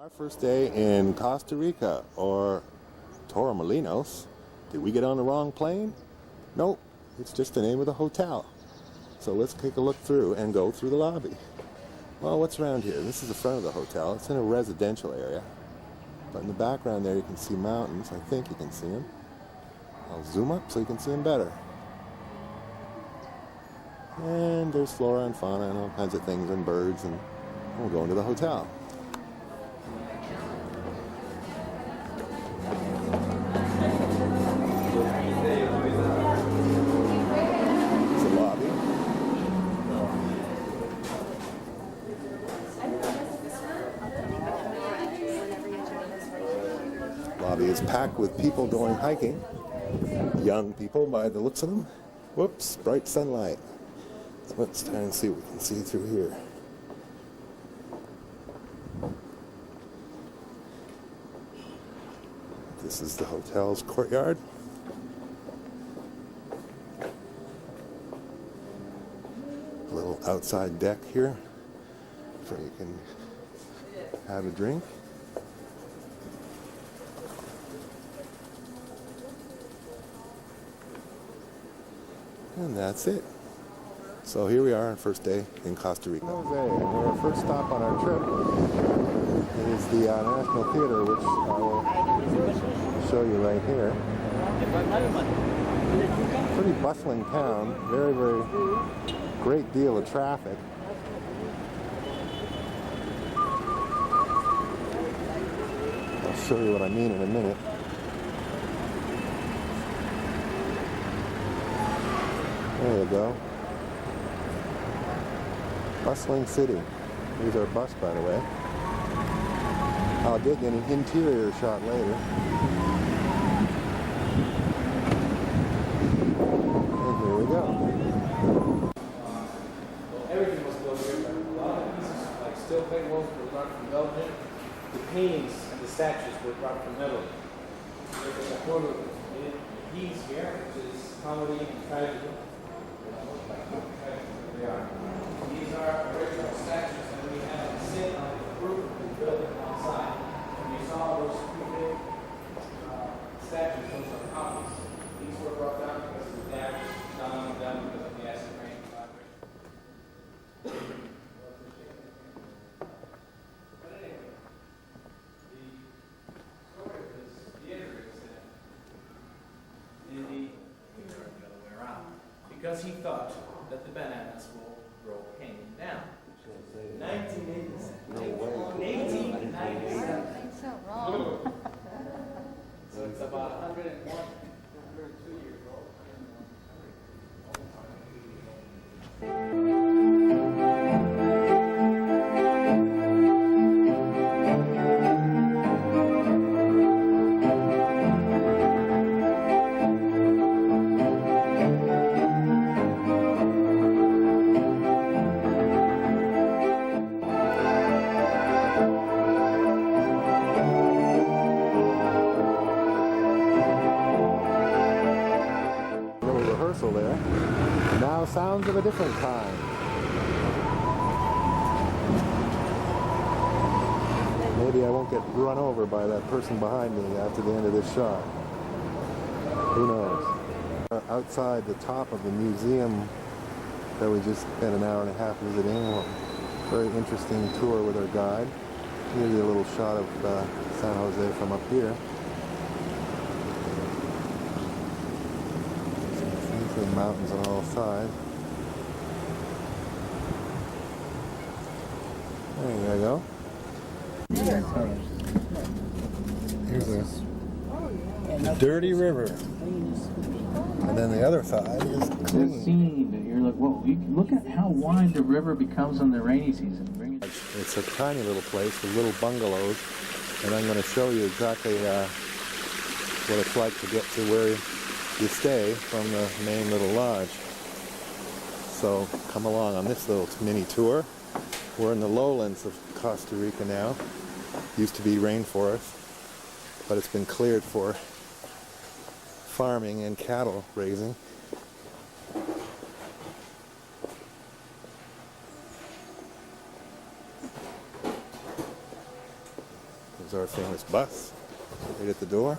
Our first day in Costa Rica, or Torremolinos. Did we get on the wrong plane? Nope, it's just the name of the hotel. So let's take a look through and go through the lobby. Well, what's around here? This is the front of the hotel. It's in a residential area. But in the background there you can see mountains. I think you can see them. I'll zoom up so you can see them better. And there's flora and fauna and all kinds of things and birds, and we'll go into the hotel. Lobby is packed with people going hiking. Young people by the looks of them. Whoops, bright sunlight. So let's try and see what we can see through here. This is the hotel's courtyard. A little outside deck here so you can have a drink. And that's it. So here we are on first day in Costa Rica. Our first stop on our trip is the National Theater, which I will show you right here. Pretty bustling town, very, very great deal of traffic. I'll show you what I mean in a minute. There you go. Bustling city. Here's our bus, by the way. I'll get you an interior shot later. And here we go. Everything was built here. A lot of pieces, like steel plate walls, were brought from Belgium. The paintings and the statues were brought from Italy. There's a photo of these here, which is comedy and tragedy. These are original statues that we have sit on the roof of the building outside. And you saw those two big statues, those are copies. These were brought down because of the damage done because of the acid rain collaboration. But anyway, the story of this theater is that in the other way around, because he thought that the bananas will grow cane down. 1897. So wrong. So it's about 101, 102 years old. There. Now sounds of a different kind. Maybe I won't get run over by that person behind me after the end of this shot. Who knows? Outside the top of the museum that we just spent an hour and a half visiting. A very interesting tour with our guide. Here's a little shot of San Jose from up here. Mountains on all sides. There you go. Here's a dirty river. And then the other side is clean. This scene that you're like, whoa, you can look at how wide the river becomes in the rainy season. It's a tiny little place with little bungalows, and I'm going to show you exactly what it's like to get to where you stay from the main little lodge. So come along on this little mini tour. We're in the lowlands of Costa Rica now. Used to be rainforest, but it's been cleared for farming and cattle raising. There's our famous bus right at the door.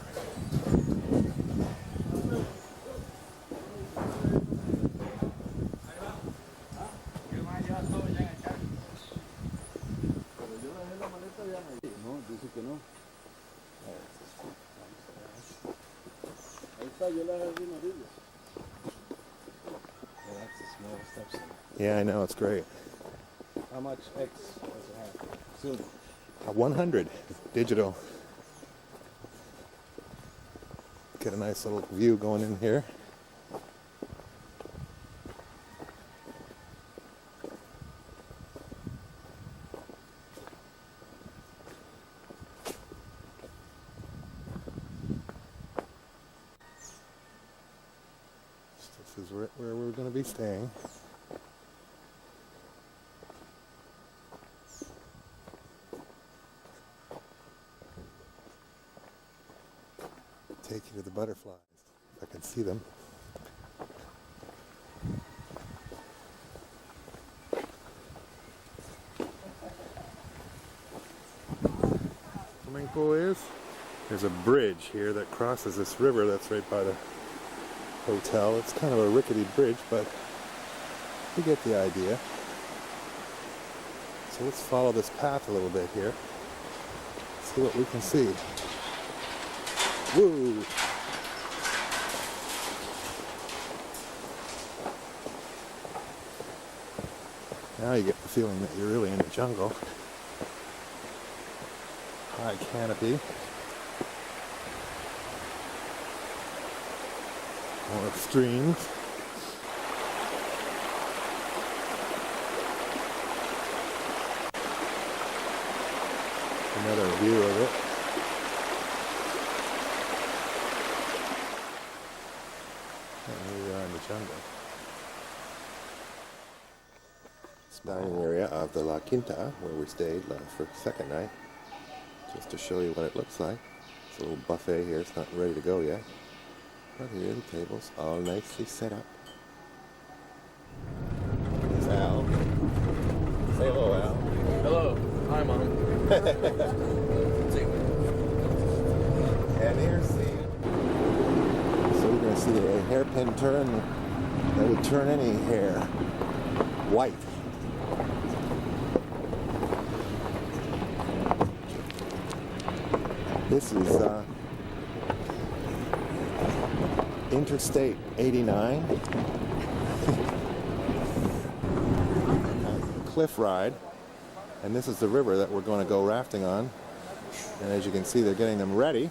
Yeah, I know, it's great. How much X does it have? Silver. 100 digital. Get a nice little view going in here. This is where we're going to be staying. Take you to the butterflies, if I can see them. Swimming pool is. There's a bridge here that crosses this river that's right by the hotel. It's kind of a rickety bridge, but you get the idea. So let's follow this path a little bit here. See what we can see. Woo! Now you get the feeling that you're really in the jungle. High canopy. More streams. Another view of it. And here we are in the jungle. It's dining area of the La Quinta, where we stayed for the second night. Just to show you what it looks like. It's a little buffet here. It's not ready to go yet. But here the tables all nicely set up. There's Al. Say hello, Al. Hello. Hi, Mom. And here's the... So you're going to see a hairpin turn that would turn any hair white. This is Interstate 89. Cliff ride. And this is the river that we're going to go rafting on. And as you can see, they're getting them ready.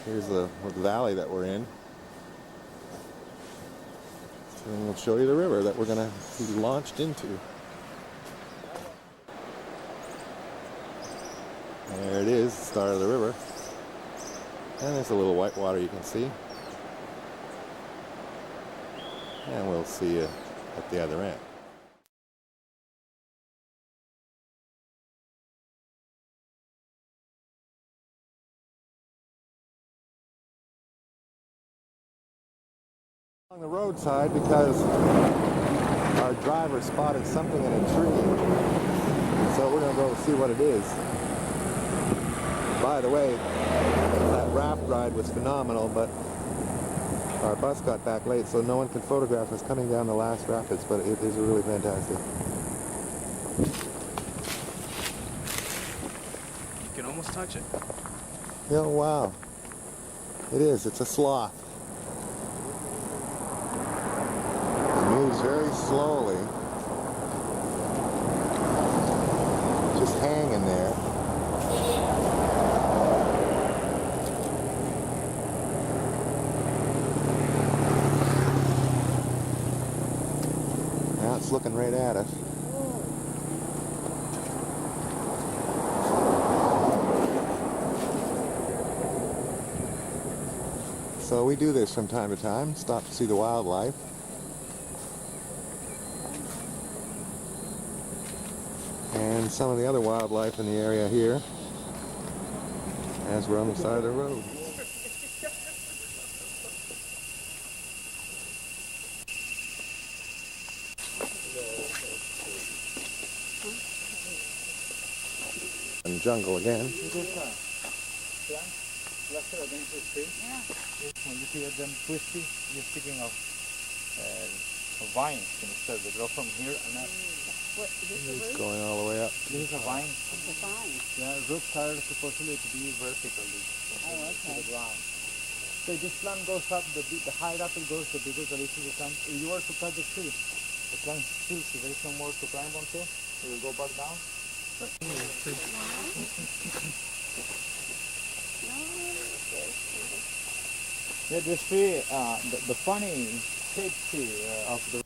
Here's the valley that we're in. And we'll show you the river that we're going to be launched into. There it is, the start of the river. And there's a little white water you can see. And we'll see you at the other end. On the roadside because our driver spotted something in a tree. So we're going to go see what it is. By the way, that raft ride was phenomenal, but our bus got back late, so no one can photograph us coming down the last rapids, but it is really fantastic. You can almost touch it. Oh, wow. It is. It's a sloth. It moves very slowly. Just hanging there. Now it's looking right at us. So we do this from time to time, stop to see the wildlife. And some of the other wildlife in the area here, as we're on the side of the road. jungle again. It is a plant cluster against the tree. Yeah. When you see them twisty, you're speaking of vines instead. They grow from here and up. What, is this the It's root? going all the way up. This is a vine. It's a vine. Yeah, roots are supposedly to be vertically Oh, to okay. the ground. So this plant goes up, the higher up it goes, the bigger the leaf becomes. If you were to cut the tree, the plant tilts, there is no more to climb onto, it will go back down. Yeah, this tree, the funny shape tree of the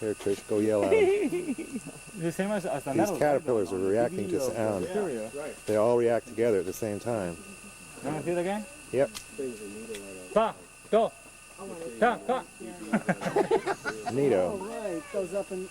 Here, Trish, go yell at them. the same as the These nettle, caterpillars are right? reacting to sound. Right. They all react together at the same time. You want to see it again? Yep. Ta, go. Ta, ta. Neato. Right, goes up and,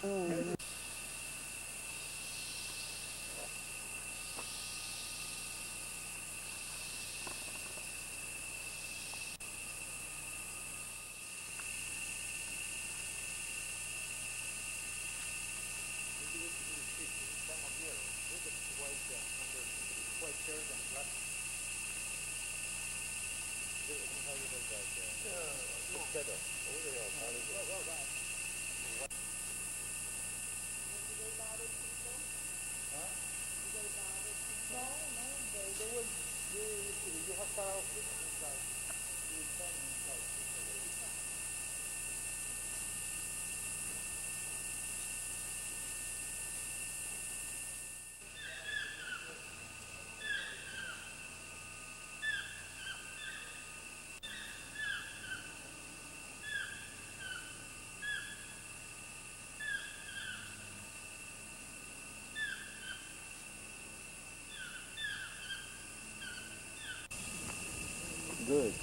Good.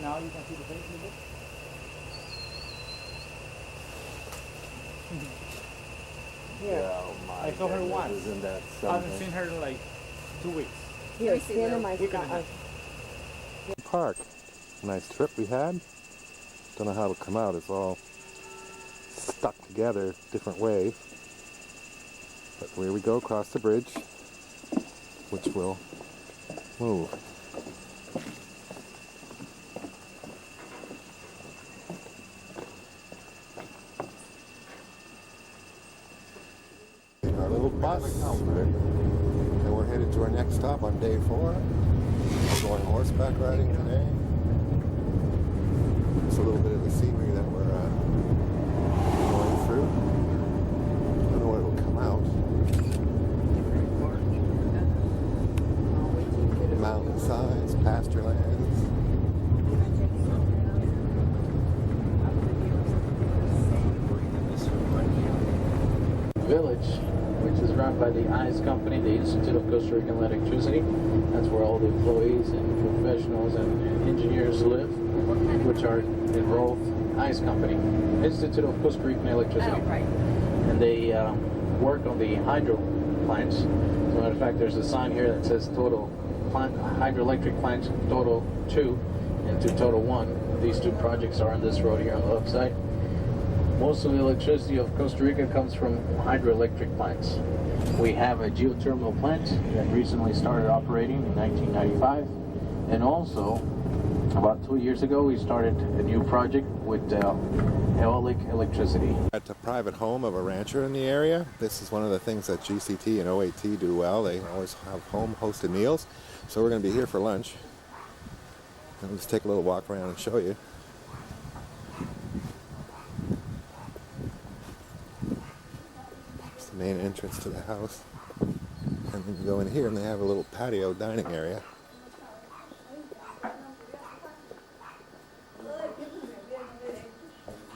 Now you can see the face a little bit. Oh my I saw her once. Isn't that I haven't seen her in like 2 weeks. here, stand in my Week and a half. Park. Nice trip we had. Don't know how it'll come out. It's all stuck together different ways. But here we go across the bridge, which will move. Our little bus. And we're headed to our next stop on day 4. We're going horseback riding today. It's a little bit of the scenery that we're going through. I don't know what it'll come out. Mountainsides, pasture lands. Village, which is run by the ICE company, the Institute of Costa Rican Electricity. That's where all the employees and professionals and engineers live, which are enrolled ICE company, Institute of Costa Rican Electricity. oh, right. And they work on the hydro plants. As a matter of fact, there's a sign here that says total plant, hydroelectric plants, total 2 and to total 1. These 2 projects are on this road here on the left side. Most of the electricity of Costa Rica comes from hydroelectric plants. We have a geothermal plant that recently started operating in 1995. And also, about 2 years ago, we started a new project with eolic electricity. At the private home of a rancher in the area. This is one of the things that GCT and OAT do well. They always have home hosted meals. So we're going to be here for lunch. And we'll just take a little walk around and show you. It's the main entrance to the house. And then you go in here and they have a little patio dining area.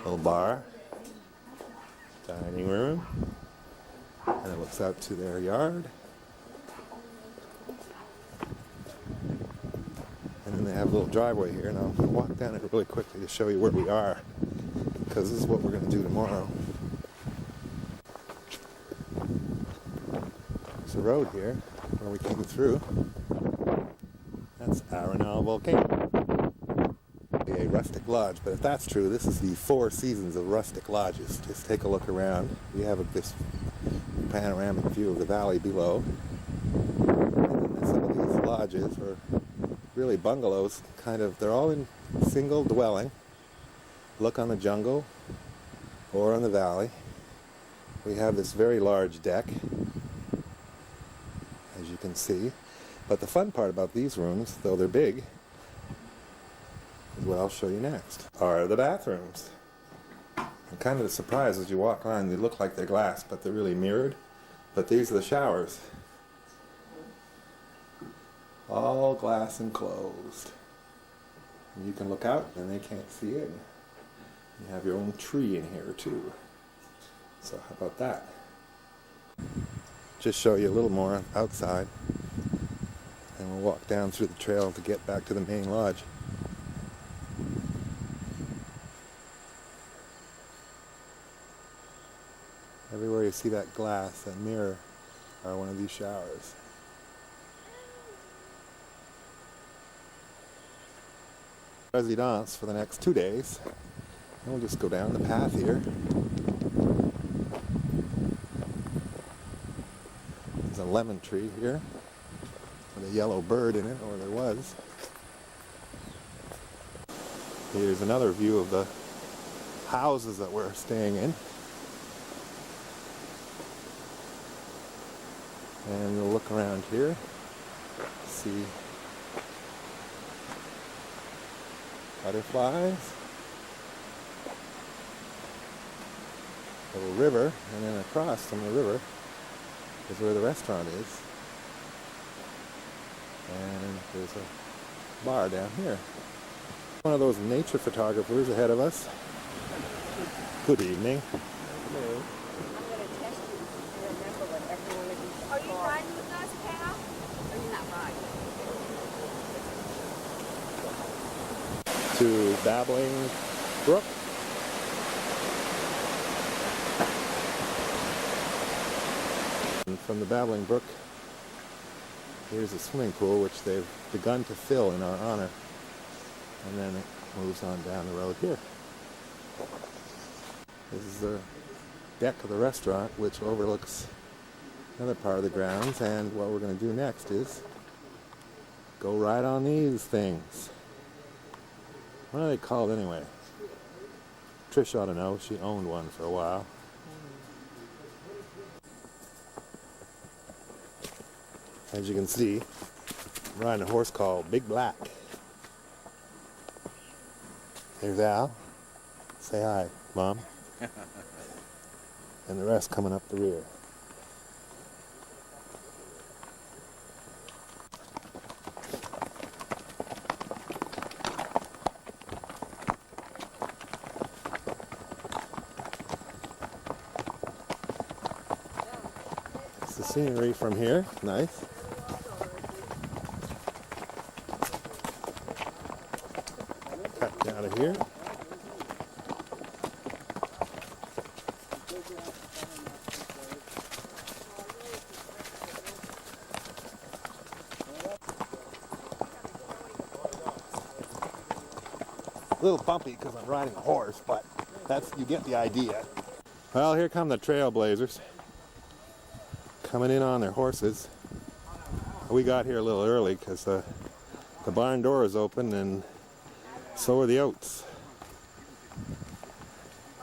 Little bar, dining room, and it looks out to their yard. have a little driveway here, and I'm going to walk down it really quickly to show you where we are, because this is what we're going to do tomorrow. There's a road here where we came through. That's Arenal Volcano. A rustic lodge, but if that's true, this is the Four Seasons of rustic lodges. Just take a look around. We have this panoramic view of the valley below. And then some of these lodges are really bungalows, they're all in single dwelling. Look on the jungle or on the valley. We have this very large deck, as you can see. But the fun part about these rooms, though they're big, is what I'll show you next, are the bathrooms. I'm kind of surprised as you walk around, they look like they're glass, but they're really mirrored. But these are the showers. All glass enclosed. And you can look out and they can't see in. You have your own tree in here too. So how about that? Just show you a little more outside. And we'll walk down through the trail to get back to the main lodge. Everywhere you see that glass, that mirror, are one of these showers. Residence for the next 2 days. And we'll just go down the path here. There's a lemon tree here with a yellow bird in it, or there was. Here's another view of the houses that we're staying in. And we'll look around here, see butterflies, a little river, and then across from the river is where the restaurant is. And there's a bar down here. One of those nature photographers ahead of us. Good evening. Hello. Are you riding with us, Cal? Or you not riding? To Babbling Brook. And from the Babbling Brook, here's a swimming pool which they've begun to fill in our honor. And then it moves on down the road here. This is the deck of the restaurant, which overlooks another part of the grounds, and what we're going to do next is go right on these things. What are they called anyway? Trish ought to know. She owned one for a while. As you can see, I'm riding a horse called Big Black. There's Al. Say hi, Mom. And the rest coming up the rear. It's the scenery from here. Nice. Cut out of here. A little bumpy because I'm riding a horse, but you get the idea. Well, here come the trailblazers coming in on their horses. We got here a little early because the barn door is open, and so are the oats.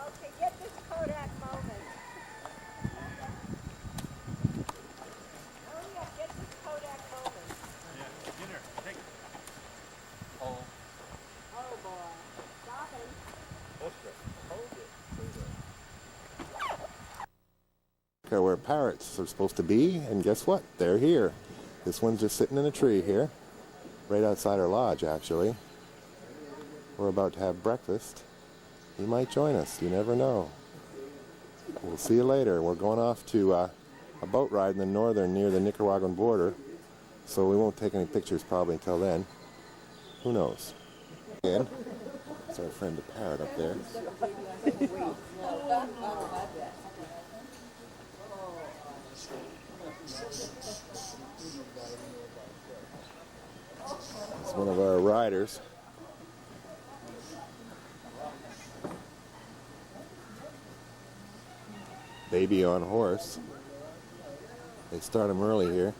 Okay, get this Kodak moment. Hurry up, get this Kodak moment. Oh boy, stop him. Where parrots are supposed to be, and guess what? They're here. This one's just sitting in a tree here, right outside our lodge, actually. We're about to have breakfast. He might join us. You never know. We'll see you later. We're going off to a boat ride in the northern near the Nicaraguan border, so we won't take any pictures probably until then. Who knows? And it's our friend the parrot up there. It's one of our riders. Baby on horse. They start him early here.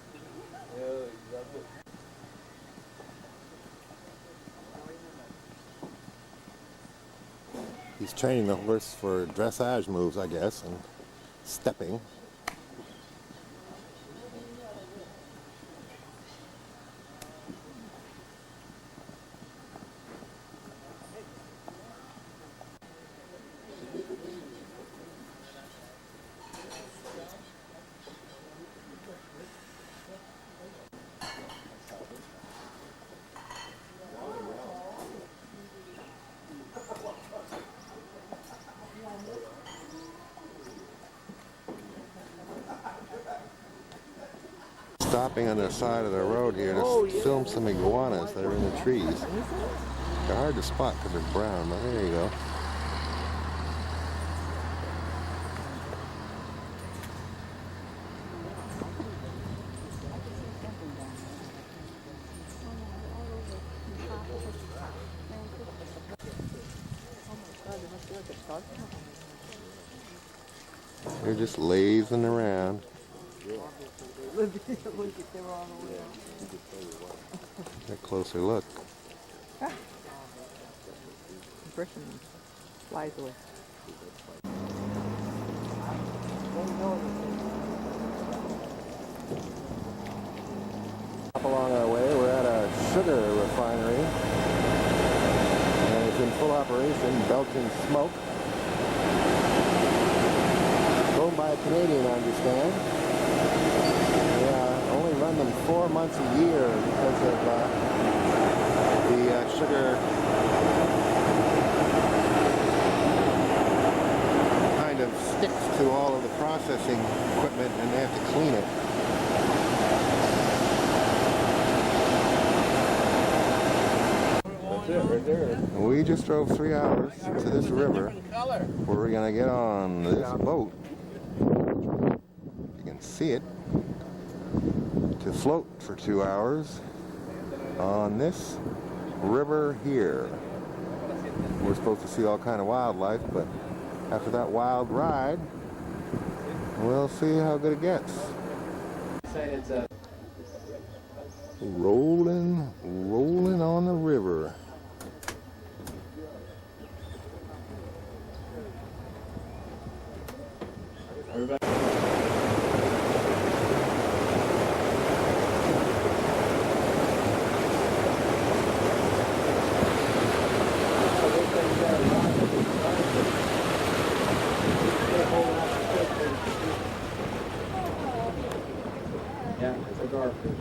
He's training the horse for dressage moves, I guess, and stepping. Stopping on the side of the road here to film some iguanas that are in the trees. They're hard to spot because they're brown, but there you go. They're just lazing around. A closer look. Britain flies away. Up along our way, we're at a sugar refinery, and it's in full operation, belching smoke. Owned by a Canadian, I understand. They only run them 4 months a year because of the sugar kind of sticks to all of the processing equipment, and they have to clean it. That's it, right there. We just drove 3 hours to this river where we're going to get on this boat. You can see it. To float for 2 hours on this river here. We're supposed to see all kind of wildlife, but after that wild ride, we'll see how good it gets. Rolling on the river. Yeah, it's a garfish.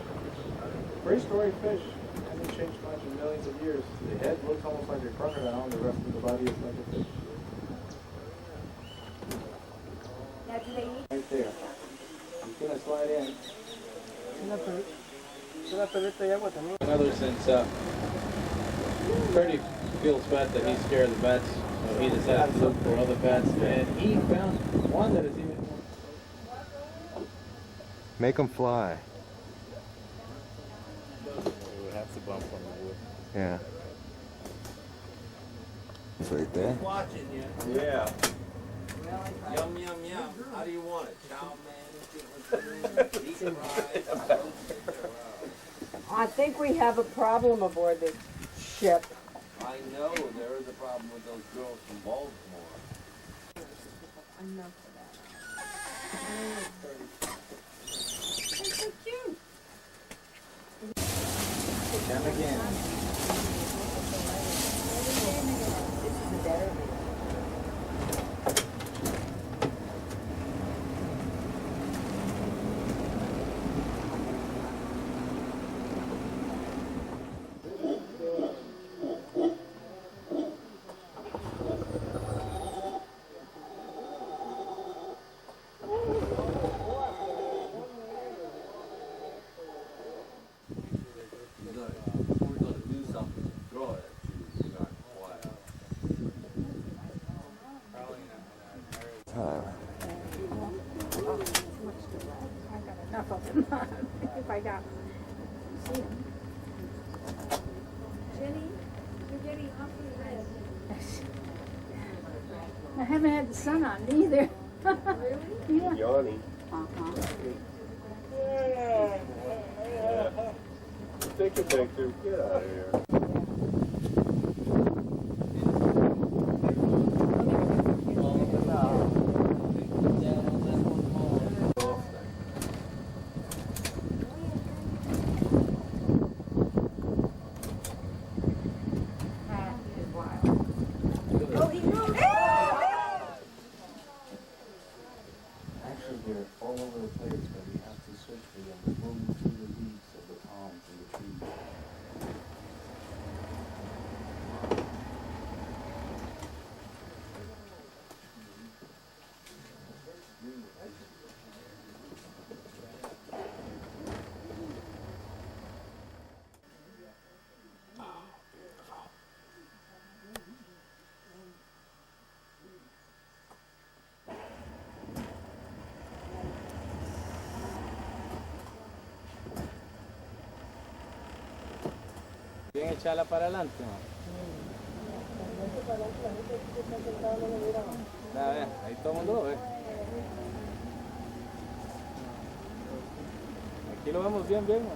Prehistoric fish hasn't changed much in millions of years. The head looks almost like a crocodile, and the rest of the body is like a fish. Now, do they need Right there. He's gonna slide in. Another since Freddie feels bad that he's scared of the bats, so he decided to look for other bats, and he found one that is even more. Make them fly. We have to bump on the wood. Yeah. It's right there. Watching you. Yeah. Yum, yum, yum. How do you want it? Chow man, deep fried. I think we have a problem aboard this ship. I know there is a problem with those girls from Baltimore. enough for that? They're so cute. Come again. This is the better. them if I got see them. Jenny, you're getting awfully red. I haven't had the sun on either. Really? Yeah. Yawning. Take a picture. Get out of here. Actually, they're all over the place, but we have to search for them. We're moving through the leaves of the palms and the trees. Bien echarla para adelante, ¿no? A ver, ahí todo el mundo lo ve. Aquí lo vemos bien, bien, ¿no?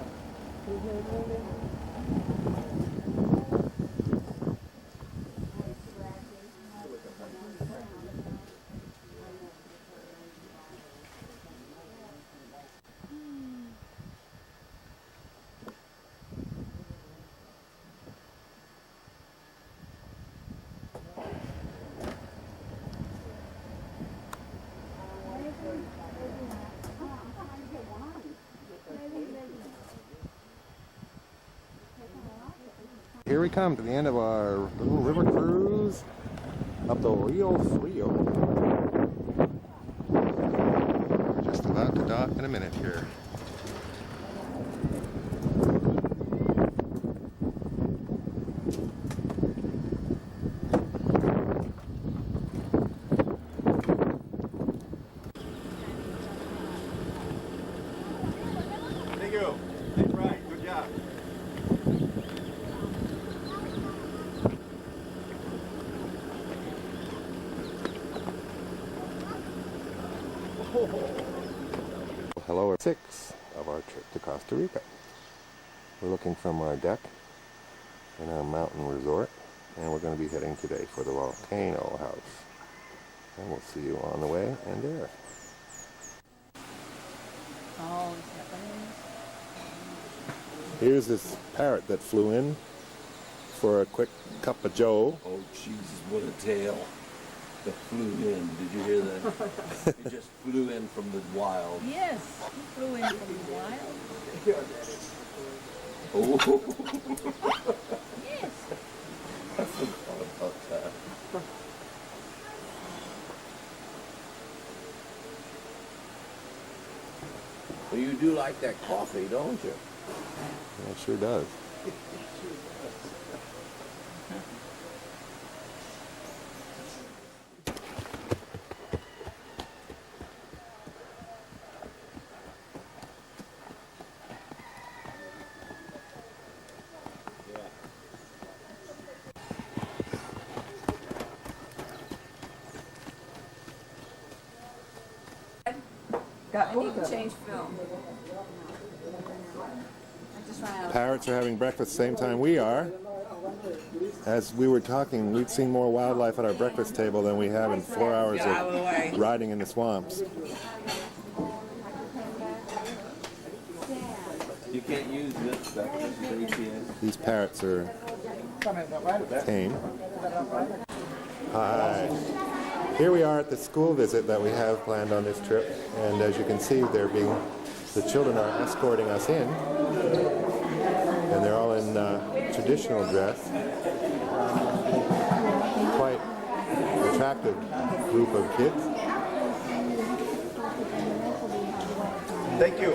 Here we come to the end of our little river cruise up the Rio Frio. We're just about to dock in a minute here. Thank you. That's right. Good job. Hello, 6 of our trip to Costa Rica. We're looking from our deck in our mountain resort, and we're going to be heading today for the volcano house. And we'll see you on the way and there. Oh, is that what it is? Here's this parrot that flew in for a quick cup of joe. Oh, Jesus, what a tail. That flew in. Did you hear that? It just flew in from the wild. Yes, he flew in from the wild. Oh, Yes. I forgot about that. Well, you do like that coffee, don't you? Yeah, it sure does. I need to change film. I just ran out. Parrots are having breakfast the same time we are. As we were talking, we've seen more wildlife at our breakfast table than we have in 4 hours of riding in the swamps. You can't use this stuff. This is ATS. These parrots are tame. Hi. Here we are at the school visit that we have planned on this trip, and as you can see, the children are escorting us in, and they're all in traditional dress. Quite attractive group of kids. Thank you.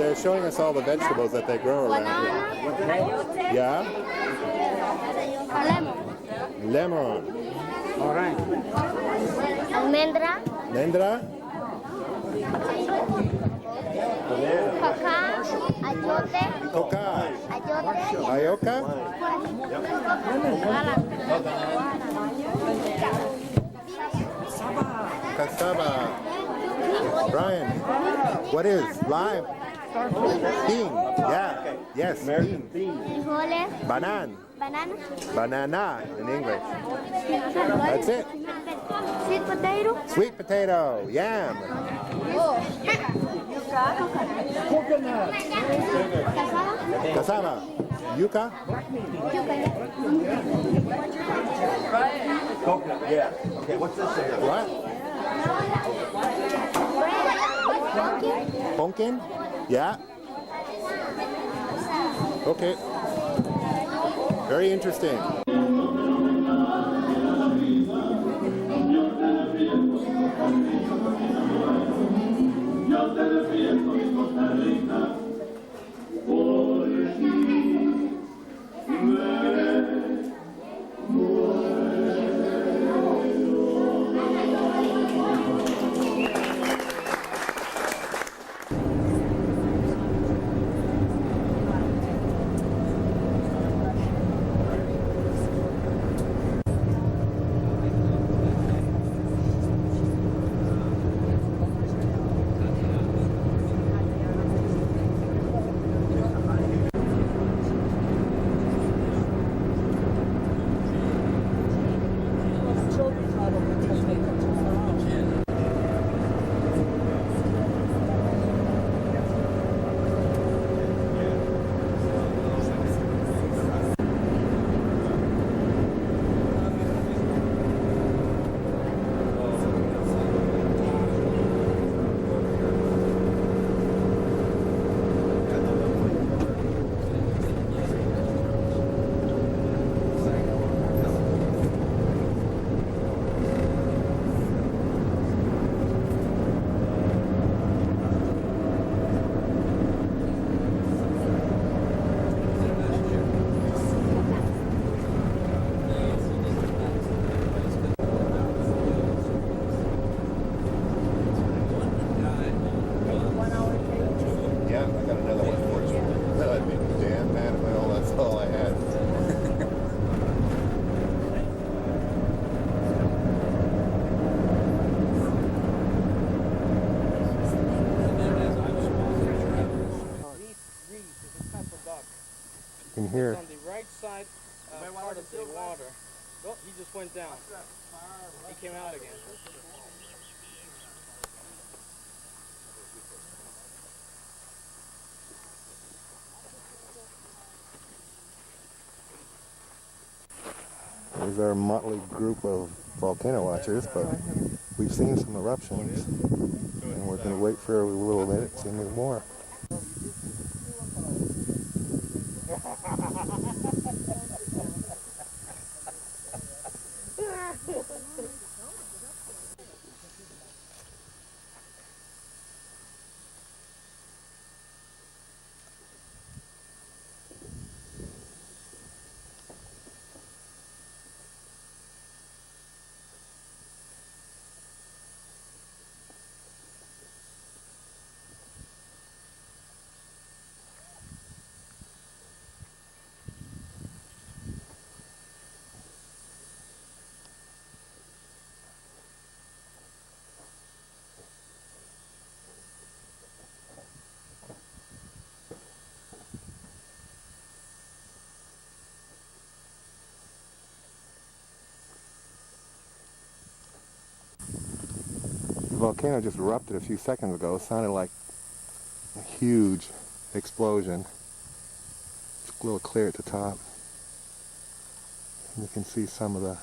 they're showing us all the vegetables that they grow around here. Banana, Yeah? lemon, Lemon. All right. almendra, Lendra? coca, ayote, Coca. ayote, Ayoka? Cassava. Brian, what is lime? Bean. Yeah. Yes, bean. frijoles, Banan. banana, Banana in English. That's it. sweet potato, Sweet potato. Yam. Cassava. Yuca. Coconut, yeah. Okay, what's this here? What? Pumpkin? Yeah. Okay. Very interesting. Yeah, I got another one for you. I'd be damn mad if that's all I had. You can hear. On the right side part of the water. Oh, he just went down. He came out again. There's our motley group of volcano watchers, but we've seen some eruptions, and we're going to wait for a little bit to see more. The volcano just erupted a few seconds ago. It sounded like a huge explosion. It's a little clear at the top. And you can see some of the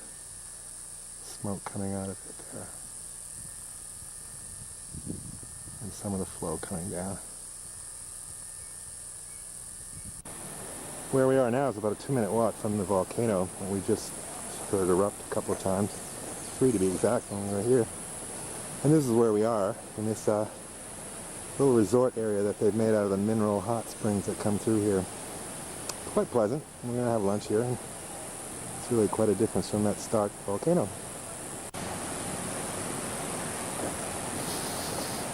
smoke coming out of it there. And some of the flow coming down. Where we are now is about a 2-minute walk from the volcano, and we just heard it erupt a couple of times. 3 to be exact when we were here. And this is where we are, in this little resort area that they've made out of the mineral hot springs that come through here. Quite pleasant. We're going to have lunch here. And it's really quite a difference from that stark volcano.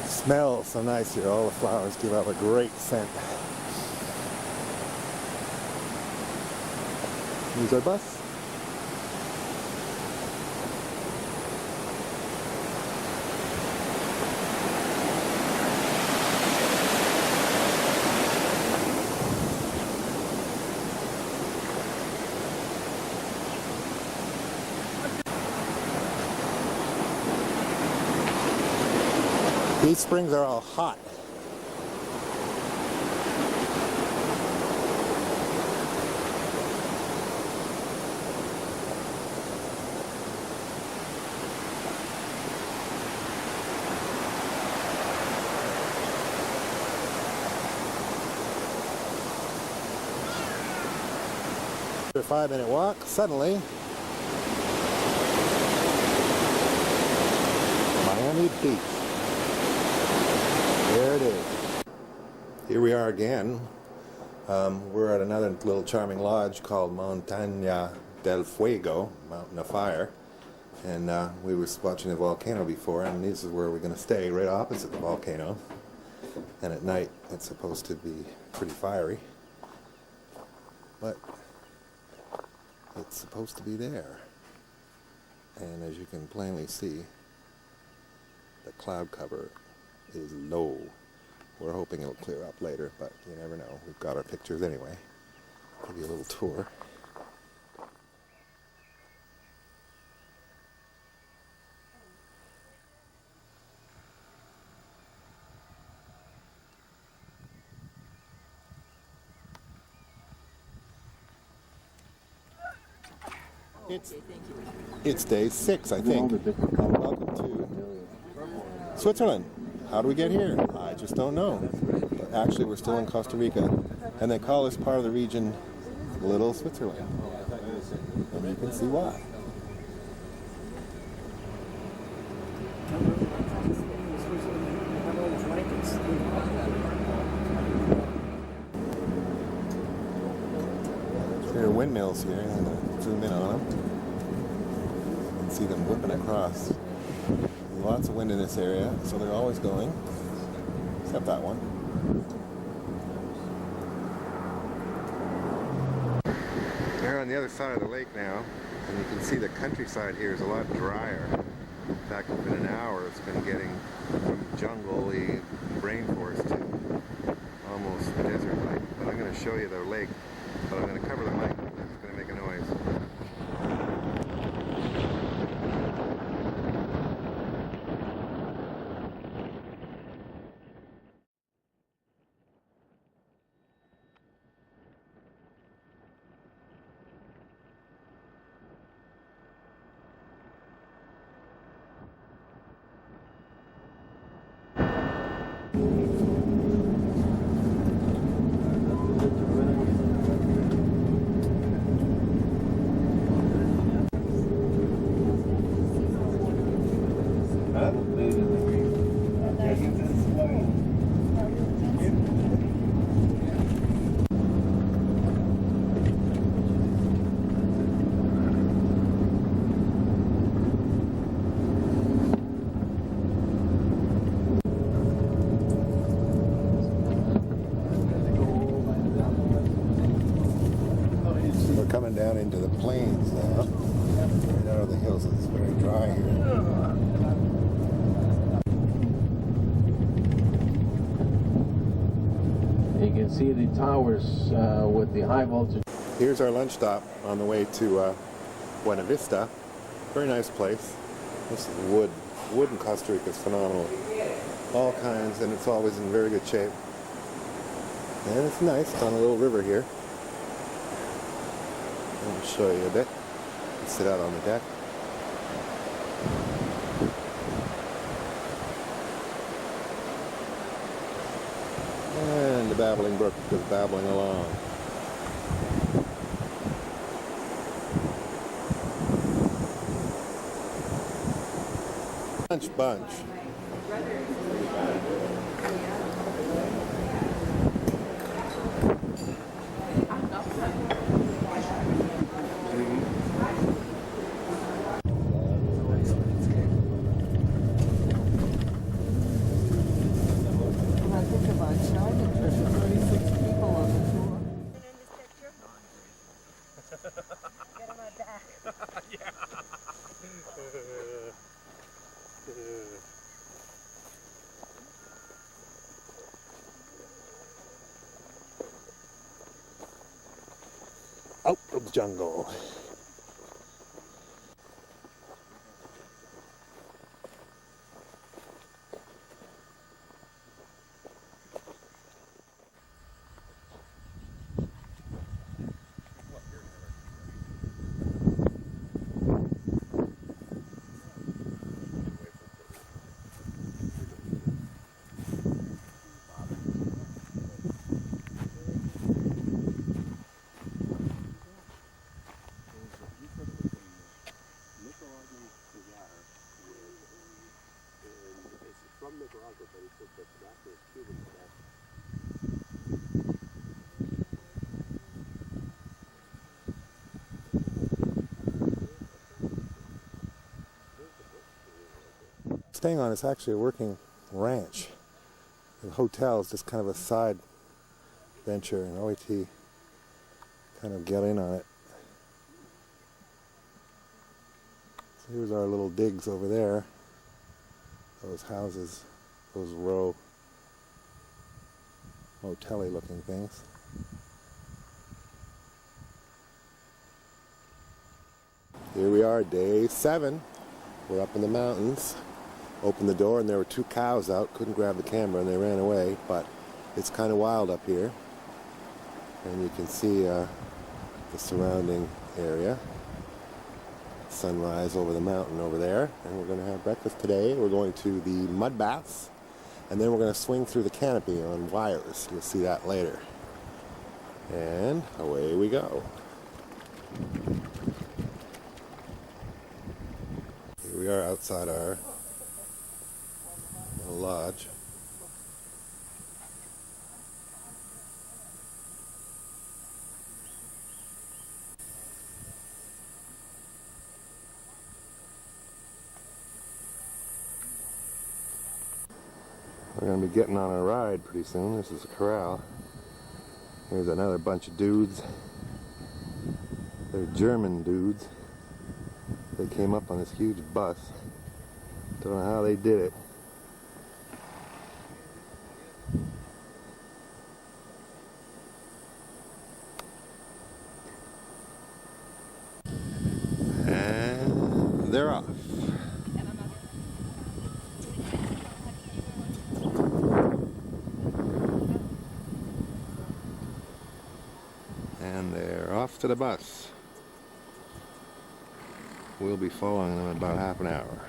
It smells so nice here. All the flowers give out a great scent. Here's our bus. These springs are all hot. After a 5-minute walk, suddenly Miami Beach. There it is. Here we are again. We're at another little charming lodge called Montaña del Fuego, Mountain of Fire. And we were watching the volcano before, and this is where we're going to stay, right opposite the volcano. And at night, it's supposed to be pretty fiery. But it's supposed to be there. And as you can plainly see, the cloud cover is low. We're hoping it'll clear up later, but you never know. We've got our pictures anyway. Give you a little tour. It's day 6, I think. Welcome to Switzerland. How do we get here? I just don't know. But actually, we're still in Costa Rica, and they call this part of the region Little Switzerland. And you can see why. There are windmills here. I'm going to zoom in on them. You can see them whipping across. Lots of wind in this area, so they're always going, except that one. They're on the other side of the lake now, and you can see the countryside here is a lot drier. In fact, within an hour, it's been getting from jungle-y rainforest to almost desert-like. But I'm going to show you the lake, but I'm going to cover the mic. It's going to make a noise. Coming down into the plains now. Right out of the hills, it's very dry here. You can see the towers with the high voltage. Here's our lunch stop on the way to Buena Vista. Very nice place. This is wood. Wood in Costa Rica is phenomenal. All kinds, and it's always in very good shape. And it's nice. It's on a little river here. I'll show you a bit. Sit out on the deck. And the babbling brook is babbling along. Bunch. wild jungle. Staying on it's actually a working ranch. The hotel is just kind of a side venture, and OAT kind of get in on it. So here's our little digs over there. Those houses, those row motel-y looking things. Here we are, day 7. We're up in the mountains. Opened the door and there were 2 cows out. Couldn't grab the camera and they ran away, but it's kind of wild up here. And you can see the surrounding area. Sunrise over the mountain over there. And we're going to have breakfast today. We're going to the mud baths. And then we're going to swing through the canopy on wires. You'll see that later. And away we go. Here we are outside our lodge. We're going to be getting on a ride pretty soon. This is a corral. Here's another bunch of dudes. They're German dudes. They came up on this huge bus. Don't know how they did it. And they're off. And they're off to the bus. We'll be following them in about half an hour.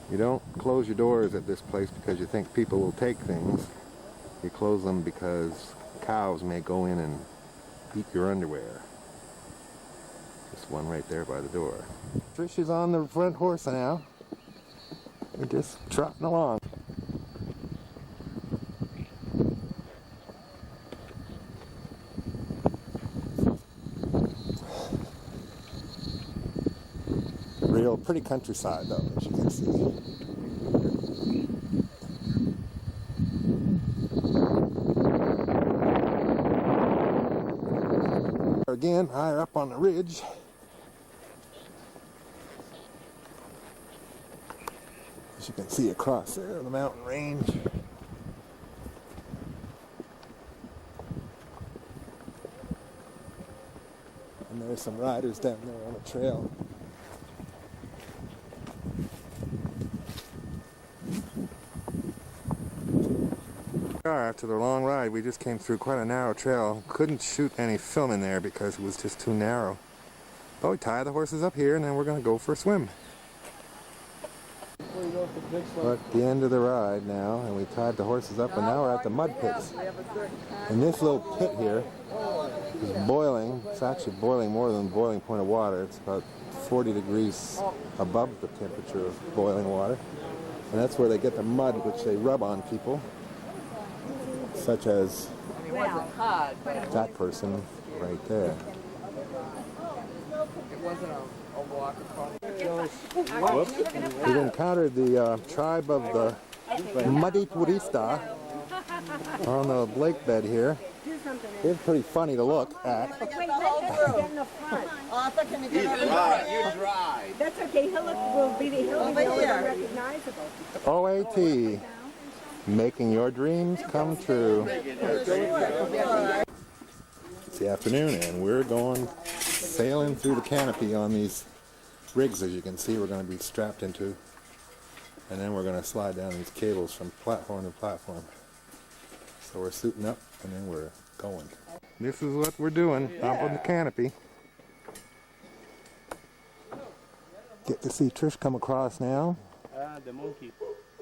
You don't close your doors at this place because you think people will take things. You close them because cows may go in and eat your underwear. Just one right there by the door. Trish is on the front horse now. We're just trotting along. Real pretty countryside though, as you can see. Again, higher up on the ridge. As you can see across there, the mountain range. And there's some riders down there on the trail. After the long ride, we just came through quite a narrow trail. Couldn't shoot any film in there because it was just too narrow. But we tie the horses up here and then we're going to go for a swim. We're at the end of the ride now, and we tied the horses up, and now we're at the mud pits. And this little pit here is boiling. It's actually boiling more than the boiling point of water. It's about 40 degrees above the temperature of boiling water. And that's where they get the mud, which they rub on people. Such as that person right there. We've encountered the tribe of the Muddy Purista on the lake bed here. It's pretty funny to look at. You're dry. That's okay. He'll be recognizable. OAT, making your dreams come true. the afternoon, and we're going sailing through the canopy on these rigs. As you can see, we're going to be strapped into, and then we're going to slide down these cables from platform to platform. So we're suiting up, and then we're going. This is what we're doing up on the canopy. Get to see Trish come across now. The monkey.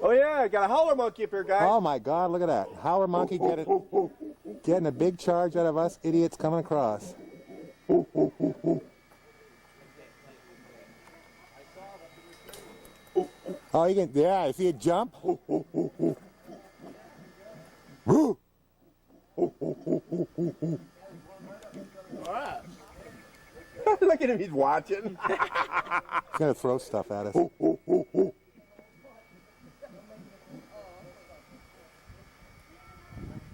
Oh yeah, got a howler monkey up here, guys. Oh my God, look at that. Howler monkey getting a big charge out of us idiots coming across. Oh, you can, yeah, I see it jump. Woo! Look at him, he's watching. He's gonna throw stuff at us.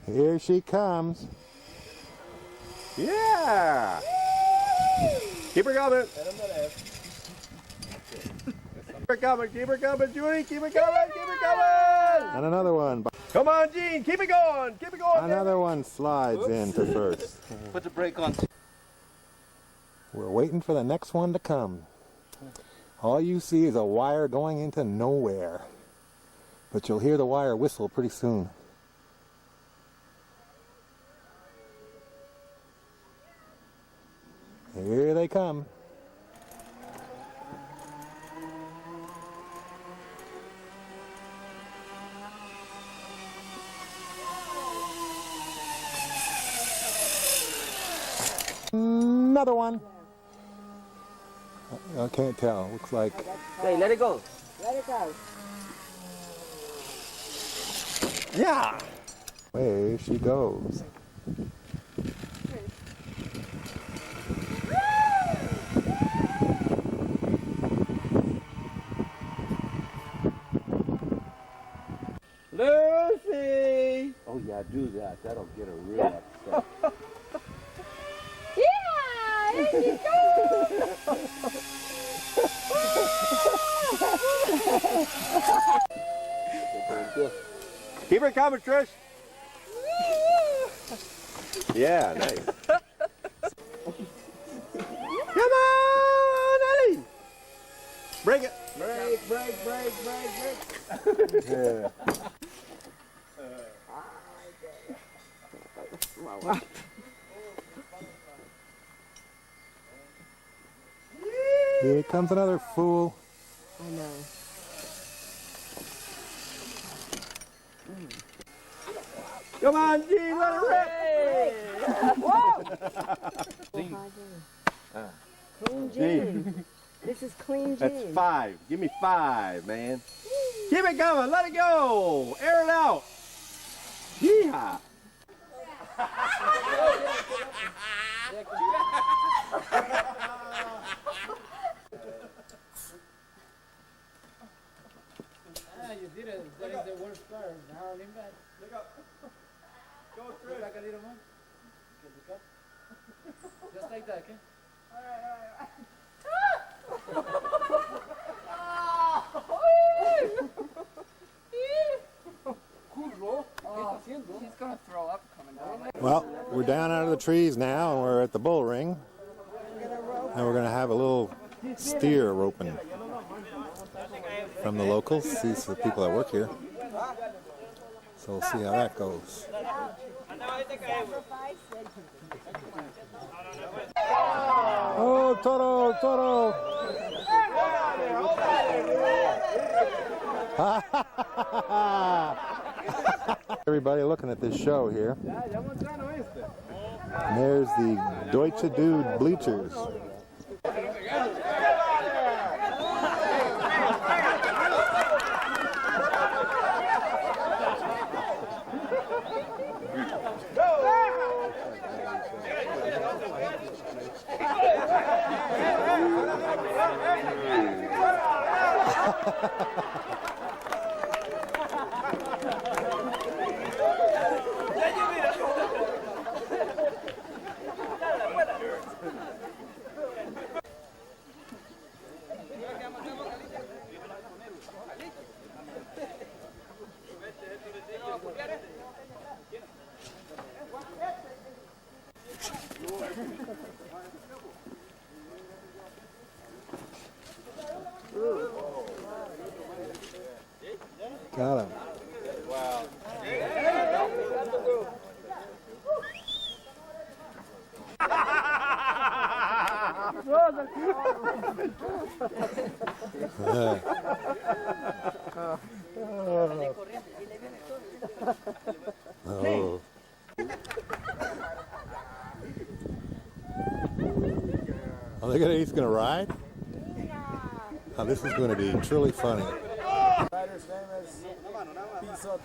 Here she comes. Yeah. Keep her coming. Keep her coming, Judy. Keep her coming, keep her coming. And another one. Come on, Gene. Keep it going. Keep it going. Another one slides into first. Put the brake on. We're waiting for the next one to come. All you see is a wire going into nowhere. But you'll hear the wire whistle pretty soon. Here they come. Another one. I can't tell. Looks like. Hey, let it go. Let it go. Yeah. There she goes. Lucy. Oh yeah, do that. That'll get her real upset. Yeah, there you go. Keep her coming, Trish. Yeah, nice. Come on, Ellie. Break it. Break. Yeah. Here comes another fool. I know. Come on, Gene, let her rip. Clean gene. This is clean gene. That's 5. Give me 5, man. Keep it going. Let it go. Air it out. Yeehaw. You did it. That is the worst part. Now lean back. Look up. Go through. Back a little more. Okay, look up. Just like that, okay? He's gonna throw up coming down. Well, we're down out of the trees now, and we're at the bull ring. And we're going to have a little steer roping from the locals. These are the people that work here. So we'll see how that goes. Oh, Toro, Toro! Everybody looking at this show here. And there's the Deutsche Dude Bleachers. Oh. Oh, look at it, he's gonna ride? Oh, this is gonna be truly funny. Rider's name is Pisote.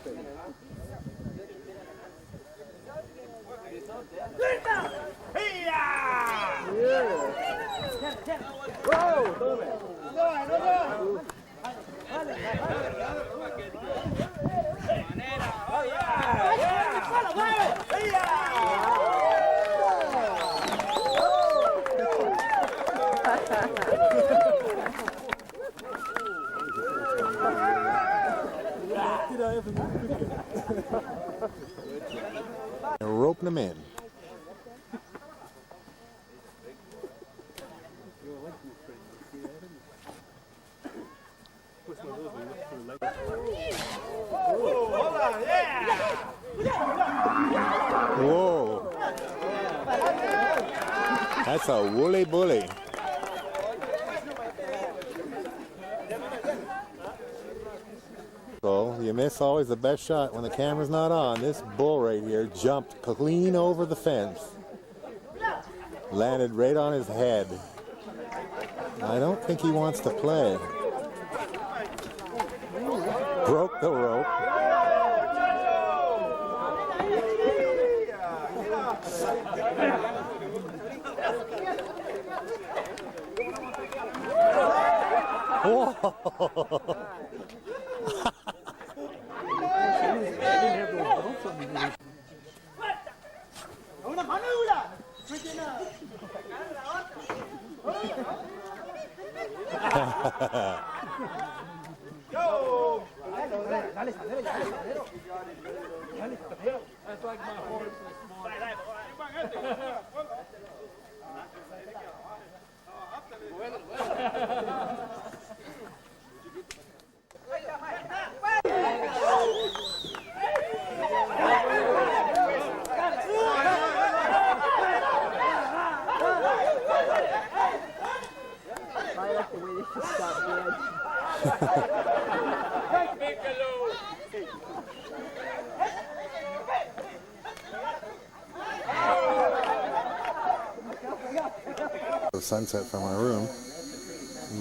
They're roping them in. Whoa. That's a woolly bully. So you miss always the best shot when the camera's not on. This bull right here jumped clean over the fence. Landed right on his head. I don't think he wants to play. Broke the rope. Whoa. That's like my horse this morning. I like the way this just got dead. The sunset from my room.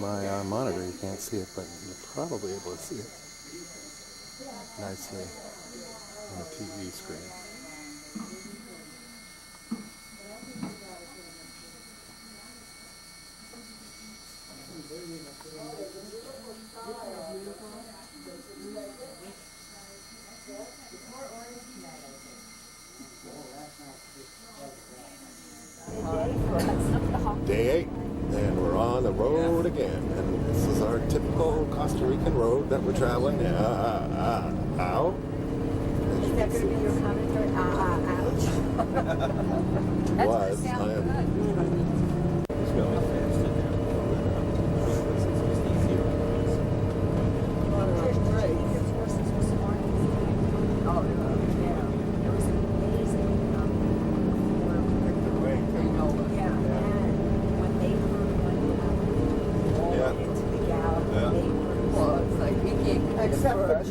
My monitor, you can't see it, but you're probably able to see it nicely on the TV screen. Day 8, and we're on the road again. And this is our typical Costa Rican road that we're traveling. Out. Is that going to be your commentary? Ouch. Was. I am. Except for G.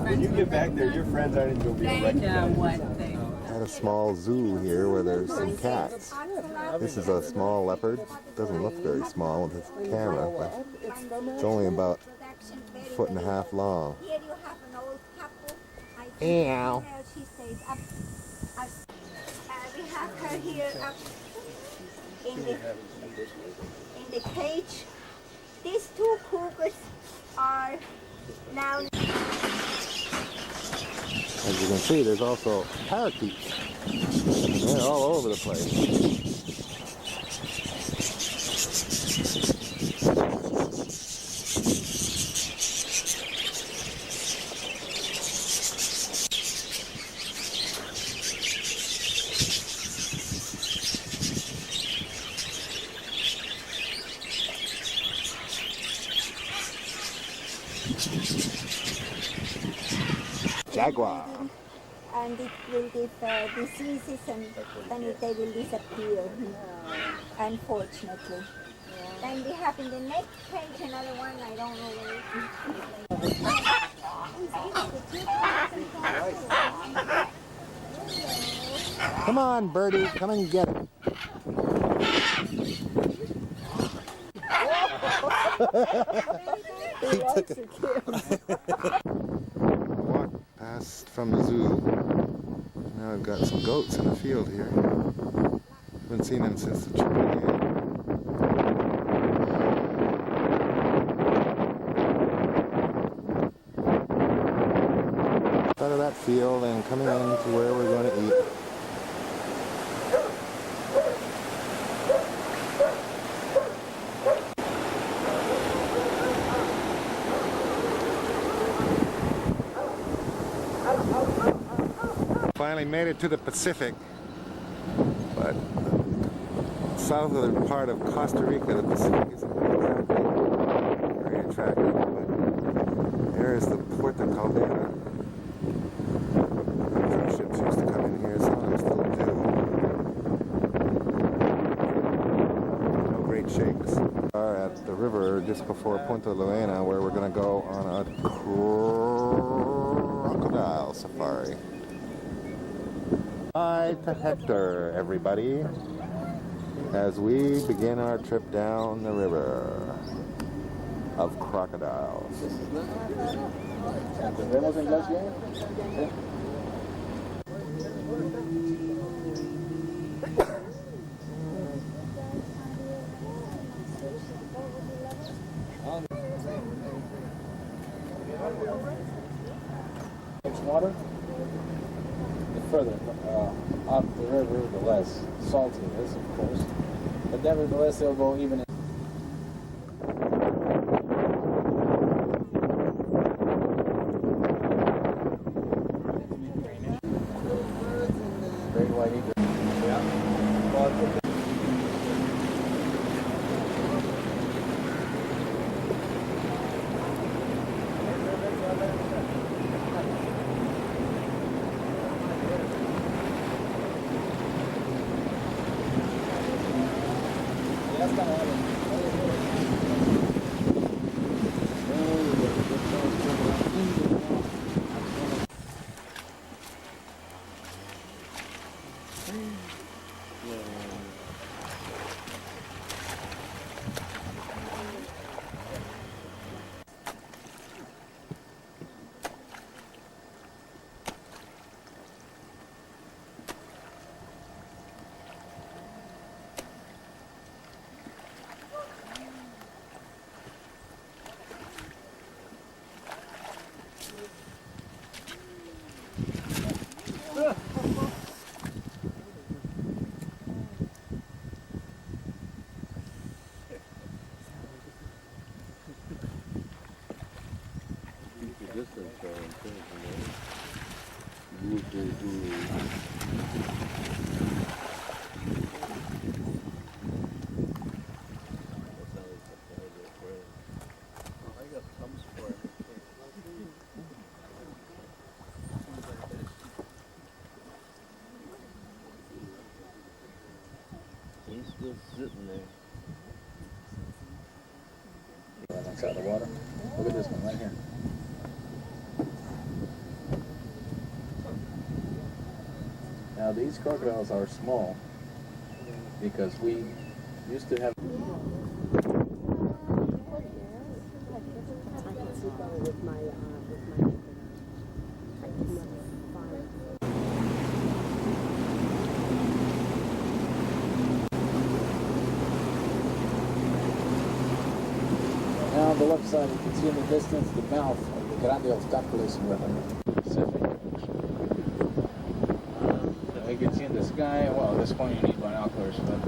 When you get back there, your friends aren't even going to be able to recognize you. At a small zoo here where there's some cats. This is a small leopard. Doesn't look very small with this camera, but it's only about a foot and a half long. Here you have an old couple. Meow. She stays up. We have her here up in the cage. These two cougars are now. As you can see, there's also parakeets. They're all over the place. Jaguar. And it will give diseases and then they will disappear, unfortunately. And we have in the next page another one, I don't know where. Come on, Birdie, come and get it. He took it. Walk past from the zoo. Now we've got some goats in the field here. Haven't seen them since the chicken game. Out of that field and coming in to where we're going to eat. Finally made it to the Pacific, but southern part of Costa Rica, the Pacific isn't exactly very attractive, but there is the Puerto Caldera. Cruise ships used to come in here, some of them still do. No great shakes. We are at the river just before Punta Luena, where we're going to go on a crocodile safari. Hi to Hector, everybody, as we begin our trip down the river of crocodiles. Water. The further up the river, the less salty it is, of course. But nevertheless, they'll go even. Great white eagle. Yeah. He's still sitting there. That's out of the water. Look at this one right here. Now these crocodiles are small because we used to have. Now on the left side, you can see in the distance the mouth of the Grande Obstaculus River, Pacific. You can see in the sky. Well, at this point you need binoculars, but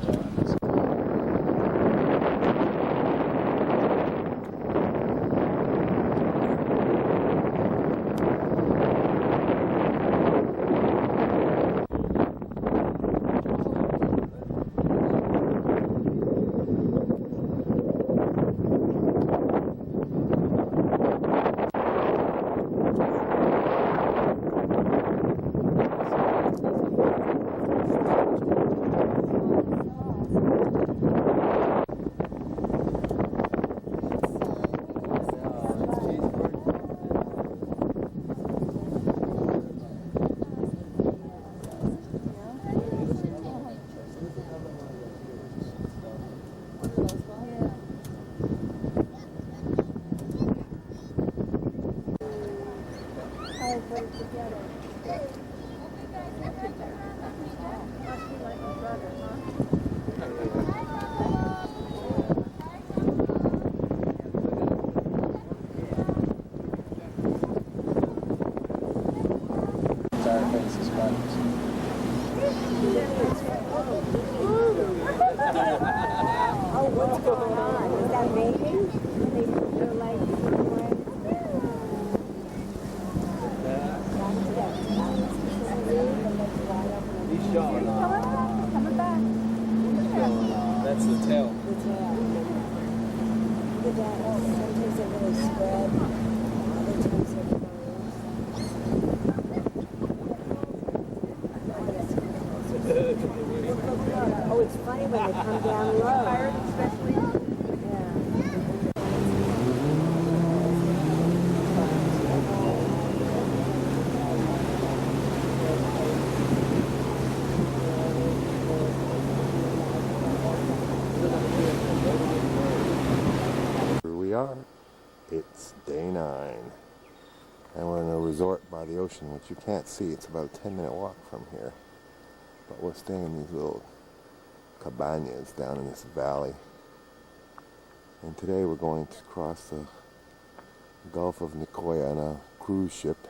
Oh, what's going on? Is that mating? They're like, He's showing coming back. That's the tail. The tail. Look at that. Sometimes they're really spread. Other times they're closed. Oh, it's funny when they come down low. Especially. Yeah. Here we are. It's day 9. And we're in a resort by the ocean, which you can't see. It's about a 10-minute walk from here. But we're staying in these little cabanas down in this valley. And today we're going to cross the Gulf of Nicoya on a cruise ship.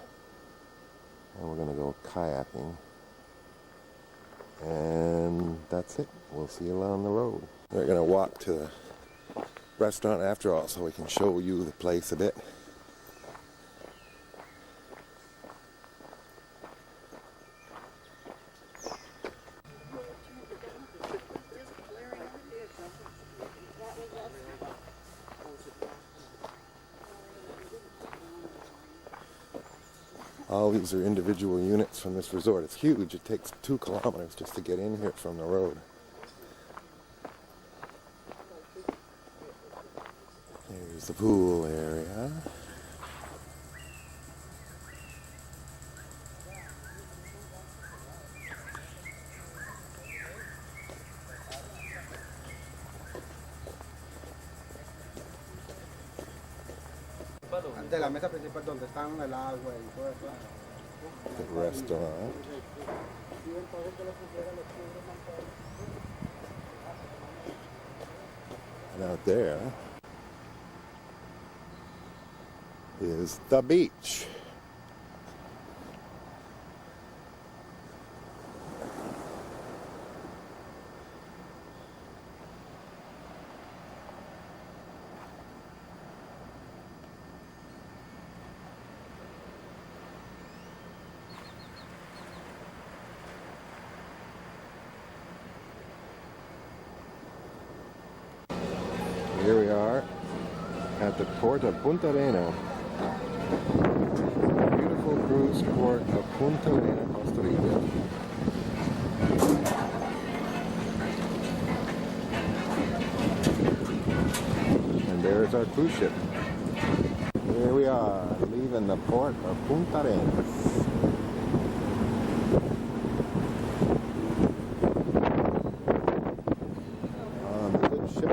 And we're going to go kayaking. And that's it. We'll see you along the road. We're going to walk to the restaurant after all so we can show you the place a bit. All these are individual units from this resort. It's huge. It takes 2 kilometers just to get in here from the road. There's the pool area. De la mesa principal donde están el agua y todo eso. The restaurant. And out there is the beach. Here we are at the port of Punta Arena. Beautiful cruise port of Punta Arena, Costa Rica. And there's our cruise ship. Here we are, leaving the port of Punta Arenas. On the good ship.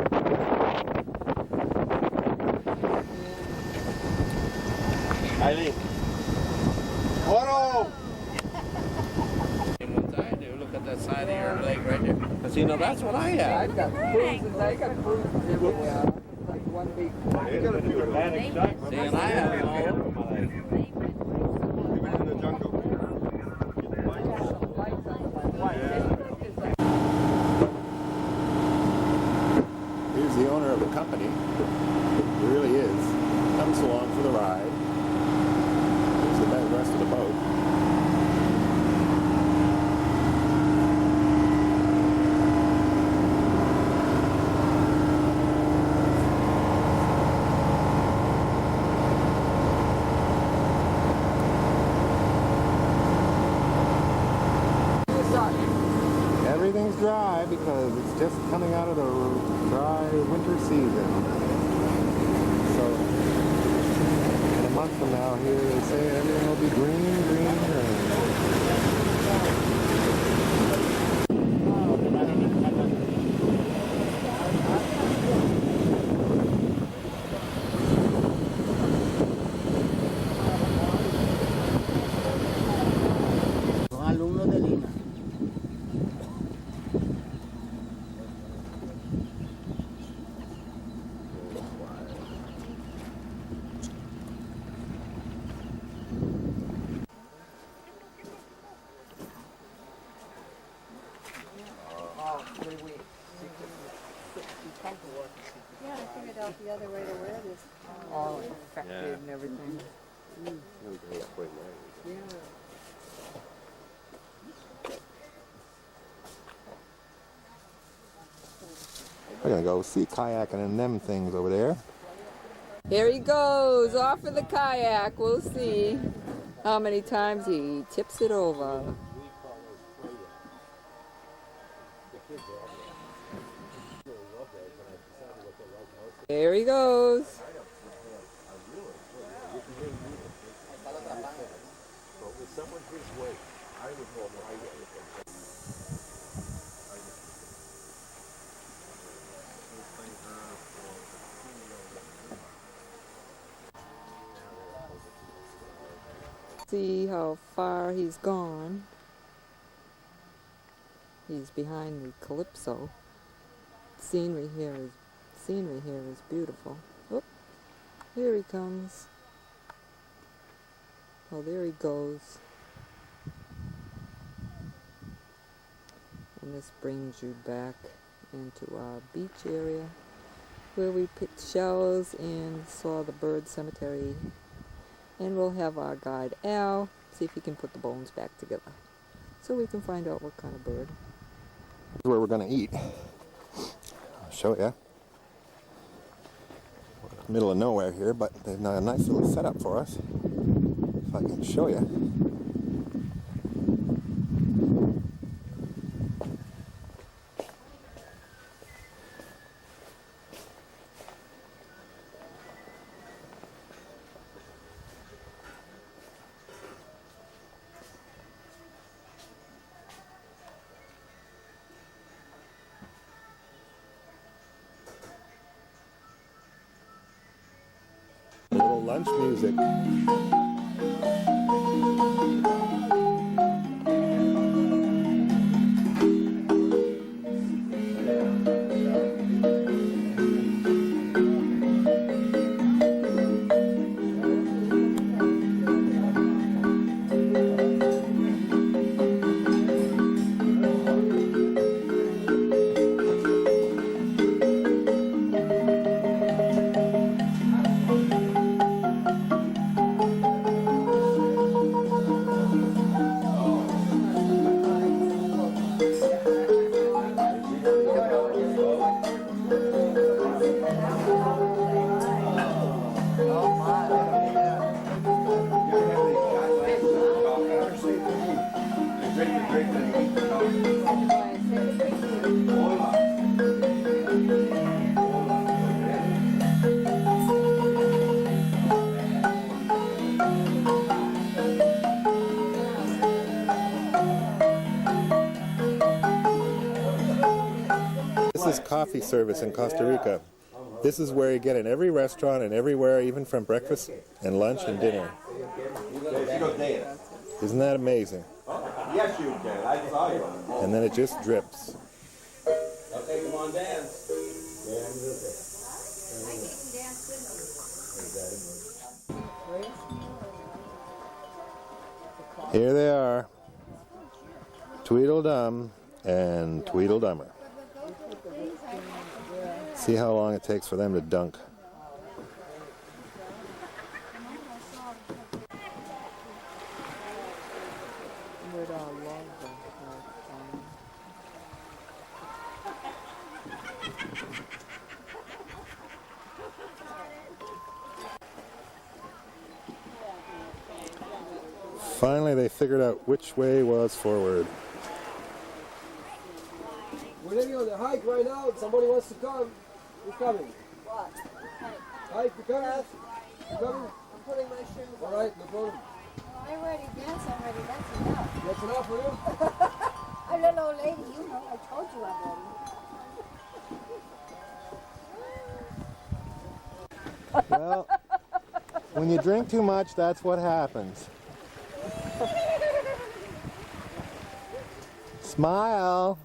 Eileen. Oro! One time, they look at that side of your leg right there. Because you know, that's what I had. I got cruises everywhere. Like one big See, and I have it all. Here's the owner of the company. He really is. Comes along for the ride. Here's the rest of the boat. Everything's dry because it's just coming out of the dry winter season. So in a month from now here they say everything will be green, green, green. Yeah, they're right away. It is. All infected and everything. Yeah. We're gonna go see kayaking and them things over there. Here he goes, off of the kayak. We'll see how many times he tips it over. Here he goes. See how far he's gone. He's behind the Calypso. Scenery here is beautiful. Oh, here he comes. Oh, there he goes. And this brings you back into our beach area where we picked shells and saw the bird cemetery. And we'll have our guide Al see if he can put the bones back together so we can find out what kind of bird. This is where we're gonna eat. I'll show you. Middle of nowhere here, but they've got a nice little setup for us. If I can show you. A little lunch music. This is coffee service in Costa Rica. This is where you get in every restaurant and everywhere, even from breakfast and lunch and dinner. Isn't that amazing? Yes, you can. I saw you. And then it just drips. Okay, come on, dance. Here they are. Tweedledum and Tweedledummer. See how long it takes for them to dunk. Finally, they figured out which way was forward. We're leaving on the hike right now. Somebody wants to come. Who's coming? What? Hike, you coming? You coming? I'm putting my shoes on. All right, no problem. I already danced already. That's enough. That's enough for you? A little old lady, you know. I told you already. Well, when you drink too much, that's what happens. Smile.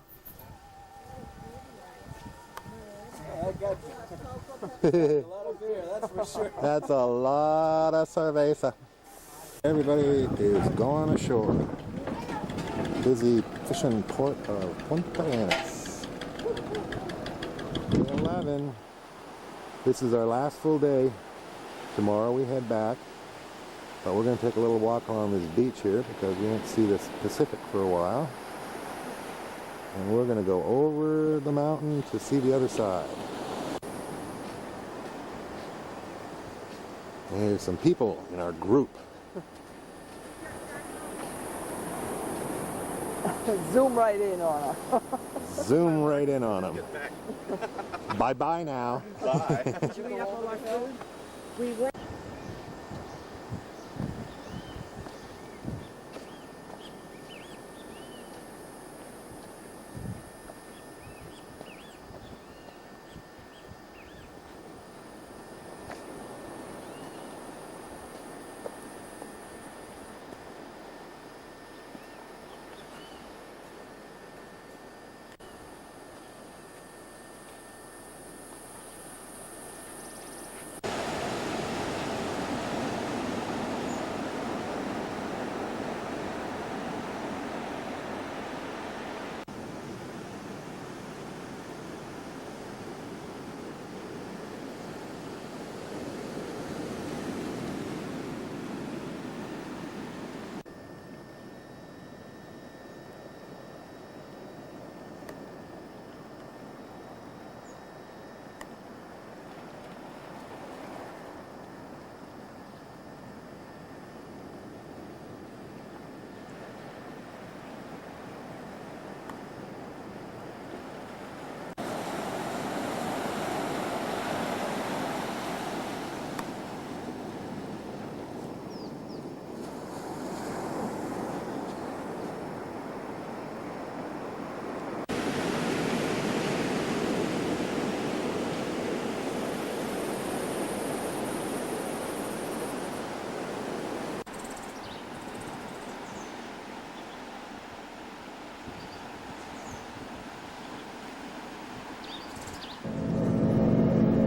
I got you. A lot of beer, that's for sure. That's a lot of cerveza. Everybody is going ashore. Busy fishing port of Punta Arenas. 11. This is our last full day. Tomorrow we head back. But we're going to take a little walk along this beach here because we didn't see the Pacific for a while. And we're going to go over the mountain to see the other side. And here's some people in our group. Zoom right in on her. Zoom right in on them. Bye-bye now. Bye. Should we have all our food? We went.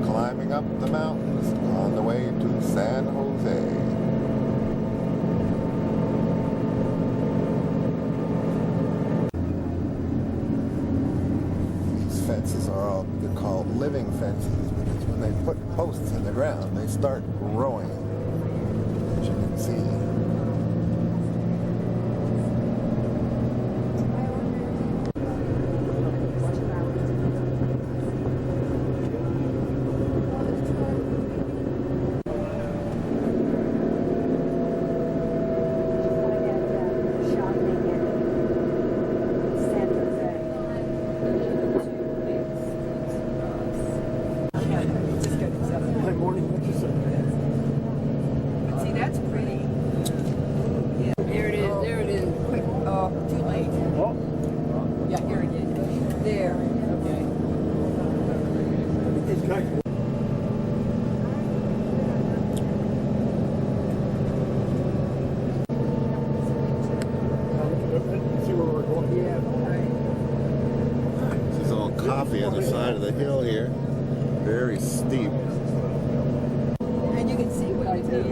Climbing up the mountains on the way to San Jose. These fences are all, they're called living fences because when they put posts in the ground, they start growing, as you can see. See, that's pretty. Yeah, there it is. There it is. Quick. Oh, too late. Oh. Yeah, here it is. There. Okay. See where we're going. Yeah. Right. This is all coffee on the side of the hill here. Very steep. And you can see what I did.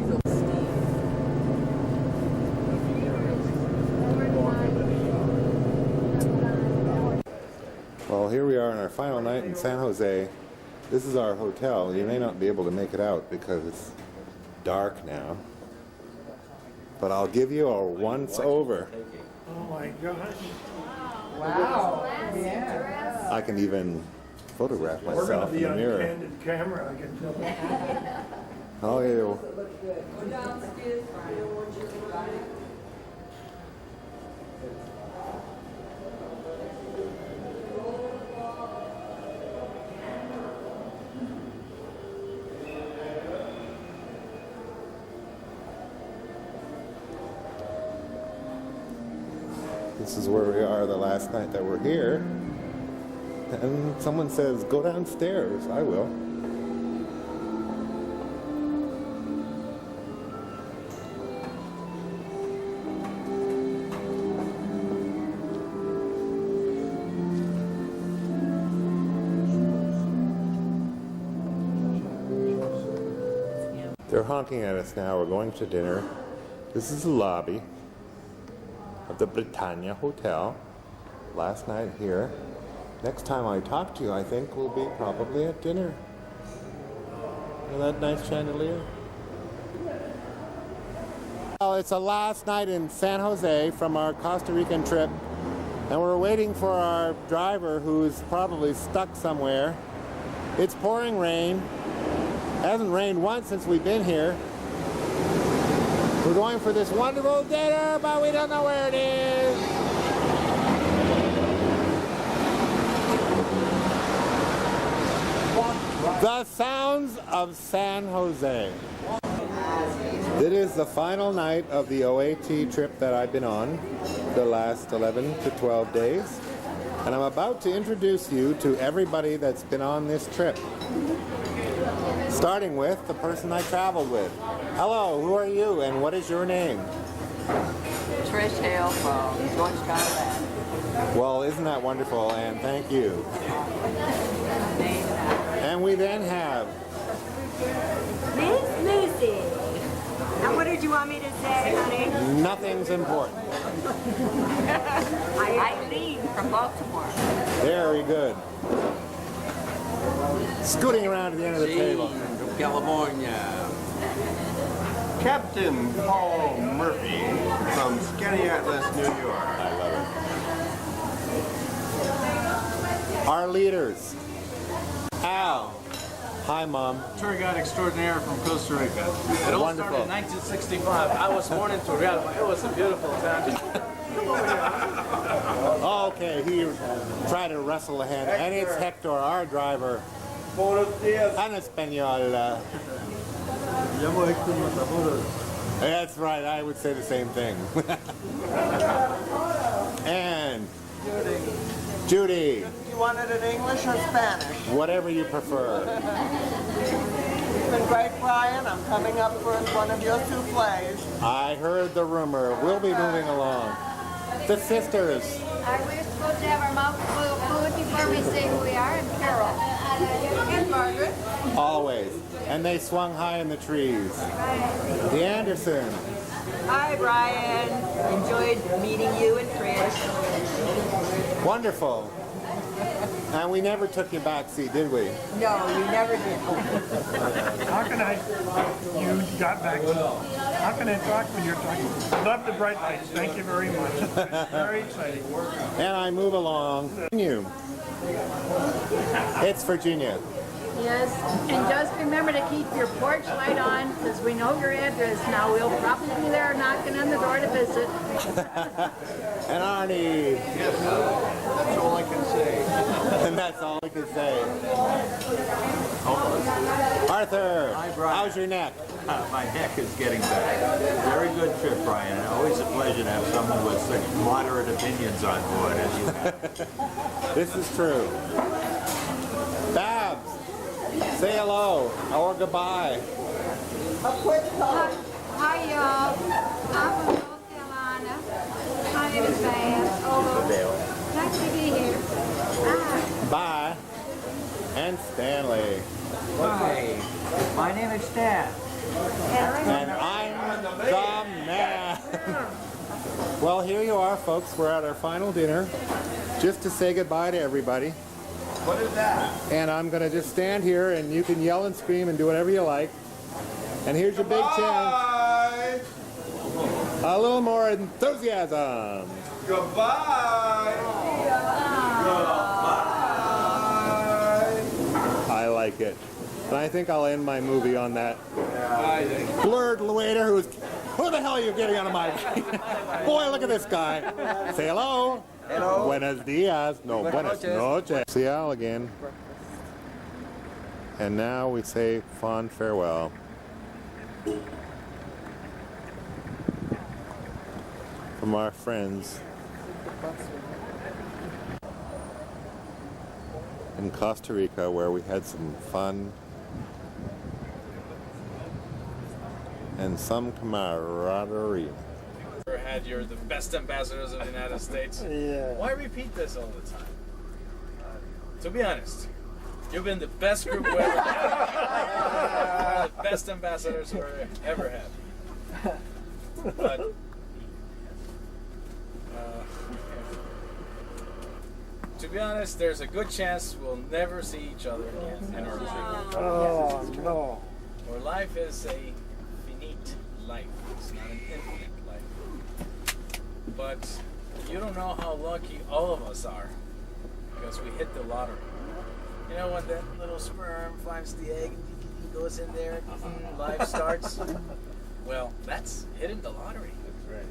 Well, here we are on our final night in San Jose. This is our hotel. You may not be able to make it out because it's dark now. But I'll give you a once over. Oh my gosh. Wow. Yeah. I can even photograph We're going to myself in be the on mirror. candid camera, I can tell you. Oh, yeah. Go downstairs, Brian. This is where we are the last night that we're here. And someone says, go downstairs. I will. They're honking at us now. We're going to dinner. This is the lobby of the Britannia Hotel. Last night here. Next time I talk to you, I think we'll be probably at dinner. With that nice chandelier. Well, it's the last night in San Jose from our Costa Rican trip, and we're waiting for our driver who's probably stuck somewhere. It's pouring rain. Hasn't rained once since we've been here. We're going for this wonderful dinner, but we don't know where it is. The sounds of San Jose. It is the final night of the OAT trip that I've been on, the last 11 to 12 days. And I'm about to introduce you to everybody that's been on this trip. Starting with the person I traveled with. Hello, who are you and what is your name? Trish Hale from Georgetown, Atlanta. Well, isn't that wonderful, and thank you. And we then have Miss Lucy. Now, what did you want me to say, honey? nothing's important. Eileen from Baltimore. Very good. Scooting around to the end of the table. From California. Captain Paul Murphy from Skaneateles, New York. I love it. Our leaders. Al. Hi, Mom. Tour guide extraordinaire from Costa Rica. It all Wonderful. started in 1965. I was born in Turrialba. It was a beautiful town. Just come over here. Oh, okay, he tried to wrestle a hand. And it's Hector, our driver. An Espanol. That's right, I would say the same thing. And Judy. You want it in English or Spanish? Whatever you prefer. It's been great, Brian. I'm coming up for one of your souffles. I heard the rumor. We'll be moving along. The sisters. Are we supposed to have our mouth full of food before we say who we are? And Carol. And Margaret. Always. And they swung high in the trees. The Andersons. Hi, Brian. Enjoyed meeting you and Trish. Wonderful. And we never took you back seat, did we? No, you never did. How can I, you got back, how can I talk when you're talking? Love the bright lights, thank you very much. Very exciting. And I move along. You. It's Virginia. Yes, and just remember to keep your porch light on because we know your address now. We'll probably be there knocking on the door to visit. And Arnie. Yes, that's all I can say. And that's all we can say. Arthur, Hi, Brian. how's your neck? My neck is getting better. Very good trip, Brian. Always a pleasure to have someone with such moderate opinions on board as you have. This is true. Babs, say hello or goodbye. A quick talk. Hi, y'all. I'm from North Carolina. My name is Babs. Nice to be here. Bye. And Stanley. Hi, my name is Stan. And I'm the man. Well, here you are, folks. We're at our final dinner. Just to say goodbye to everybody. What is that? And I'm going to just stand here and you can yell and scream and do whatever you like. And here's your big chance. Bye. A little more enthusiasm. Goodbye. I like it. And I think I'll end my movie on that blurred waiter who the hell are you getting out of my boy, look at this guy. Say hello. Hello. Buenos dias. No, buenas noches. See Al again. And now we say fond farewell. From our friends in Costa Rica, where we had some fun and some camaraderie. You're the best ambassadors of the United States. Yeah. Why repeat this all the time? To be honest, you've been the best group we ever had. One of the best ambassadors we ever had. But to be honest, there's a good chance we'll never see each other again in our trip. Oh, no. Where life is a finite life. It's not an infinite life. But you don't know how lucky all of us are because we hit the lottery. You know, when that little sperm finds the egg, goes in there, life starts. Well, that's hitting the lottery. That's right.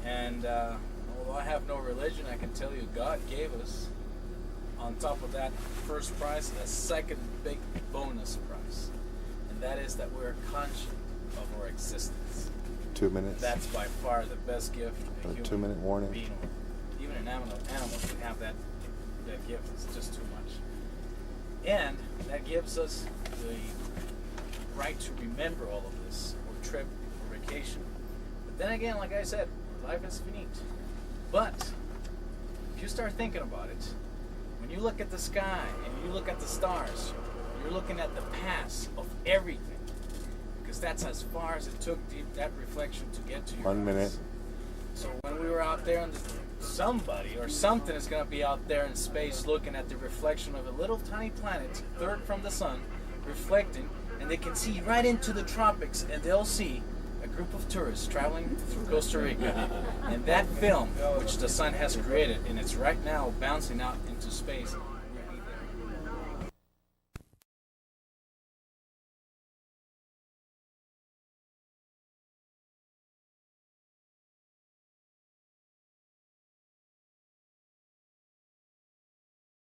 And although I have no religion, I can tell you God gave us, on top of that first prize, a second big bonus prize. And that is that we're conscious of our existence. 2 minutes. That's by far the best gift a A human 2-minute warning. being, even an animal can have that gift. It's just too much. And that gives us the right to remember all of this, or trip, or vacation. But then again, like I said, life is finite. But if you start thinking about it, when you look at the sky and you look at the stars, you're looking at the past of everything. Because that's as far as it took that reflection to get to your 1 minute. eyes. So when we were out there, somebody or something is going to be out there in space looking at the reflection of a little tiny planet, third from the sun, reflecting, and they can see right into the tropics, and they'll see a group of tourists traveling through Costa Rica. And that film, which the sun has created, and it's right now bouncing out into space,